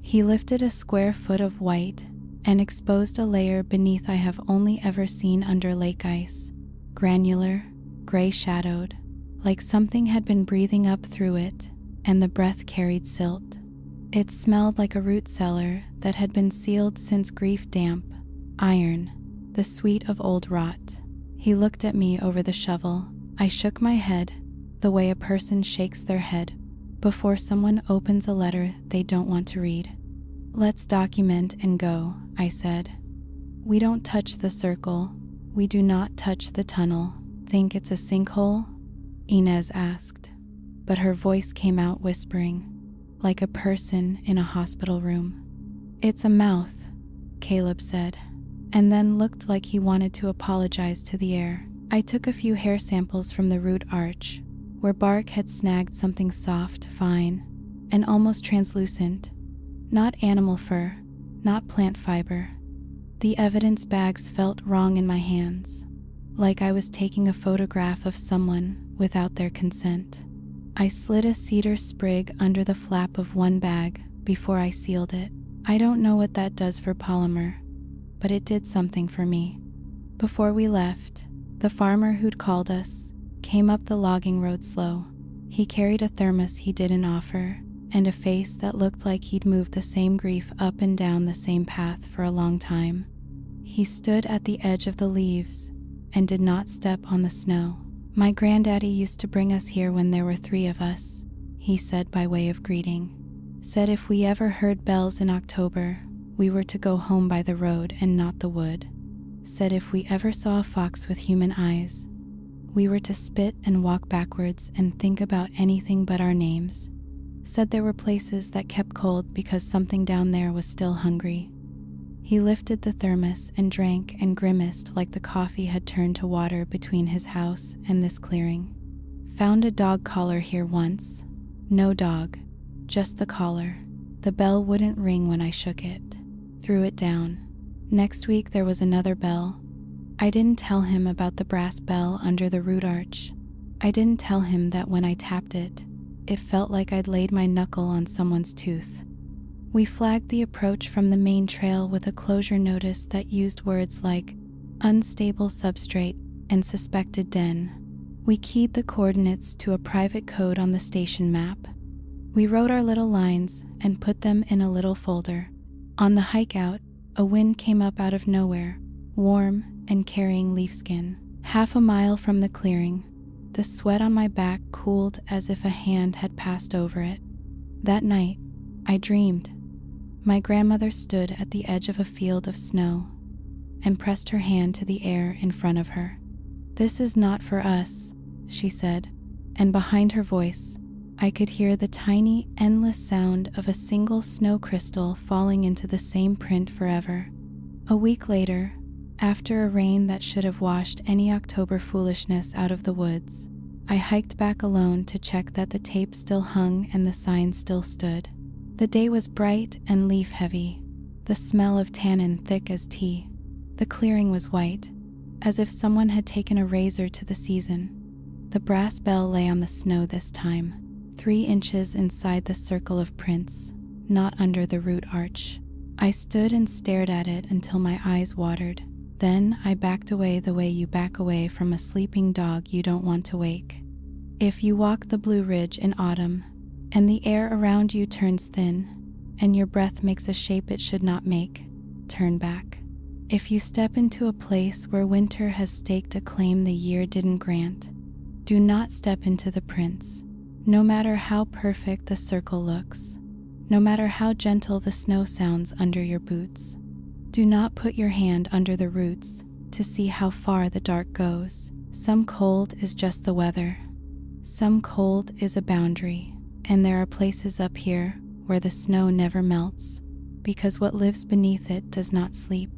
He lifted a square foot of white and exposed a layer beneath I have only ever seen under lake ice. Granular, gray-shadowed, like something had been breathing up through it, and the breath carried silt. It smelled like a root cellar that had been sealed since grief damp, iron, the sweet of old rot. He looked at me over the shovel. I shook my head, the way a person shakes their head before someone opens a letter they don't want to read. "Let's document and go," I said. "We don't touch the circle. We do not touch the tunnel." "Think it's a sinkhole?" Inez asked, but her voice came out whispering, like a person in a hospital room. "It's a mouth," Caleb said, and then looked like he wanted to apologize to the air. I took a few hair samples from the root arch, where bark had snagged something soft, fine, and almost translucent. Not animal fur, not plant fiber. The evidence bags felt wrong in my hands, like I was taking a photograph of someone without their consent. I slid a cedar sprig under the flap of one bag before I sealed it. I don't know what that does for polymer, but it did something for me. Before we left, the farmer who'd called us came up the logging road slow. He carried a thermos he didn't offer, and a face that looked like he'd moved the same grief up and down the same path for a long time. He stood at the edge of the leaves and did not step on the snow. "My granddaddy used to bring us here when there were 3 of us," he said by way of greeting. "Said if we ever heard bells in October, we were to go home by the road and not the wood. Said if we ever saw a fox with human eyes, we were to spit and walk backwards and think about anything but our names. Said there were places that kept cold because something down there was still hungry." He lifted the thermos and drank and grimaced like the coffee had turned to water between his house and this clearing. "Found a dog collar here once. No dog, just the collar. The bell wouldn't ring when I shook it. Threw it down. Next week there was another bell. I didn't tell him about the brass bell under the root arch. I didn't tell him that when I tapped it, it felt like I'd laid my knuckle on someone's tooth. We flagged the approach from the main trail with a closure notice that used words like unstable substrate and suspected den. We keyed the coordinates to a private code on the station map. We wrote our little lines and put them in a little folder. On the hike out, a wind came up out of nowhere, warm and carrying leaf skin. Half a mile from the clearing, The sweat on my back cooled as if a hand had passed over it. That night, I dreamed. My grandmother stood at the edge of a field of snow and pressed her hand to the air in front of her. "This is not for us," she said, and behind her voice, I could hear the tiny, endless sound of a single snow crystal falling into the same print forever. A week later, after a rain that should have washed any October foolishness out of the woods, I hiked back alone to check that the tape still hung and the sign still stood. The day was bright and leaf-heavy, the smell of tannin thick as tea. The clearing was white, as if someone had taken a razor to the season. The brass bell lay on the snow this time, 3 inches inside the circle of prints, not under the root arch. I stood and stared at it until my eyes watered. Then I backed away the way you back away from a sleeping dog you don't want to wake. If you walk the Blue Ridge in autumn, and the air around you turns thin, and your breath makes a shape it should not make, turn back. If you step into a place where winter has staked a claim the year didn't grant, do not step into the prints. No matter how perfect the circle looks, no matter how gentle the snow sounds under your boots, do not put your hand under the roots to see how far the dark goes. Some cold is just the weather. Some cold is a boundary, and there are places up here where the snow never melts, because what lives beneath it does not sleep.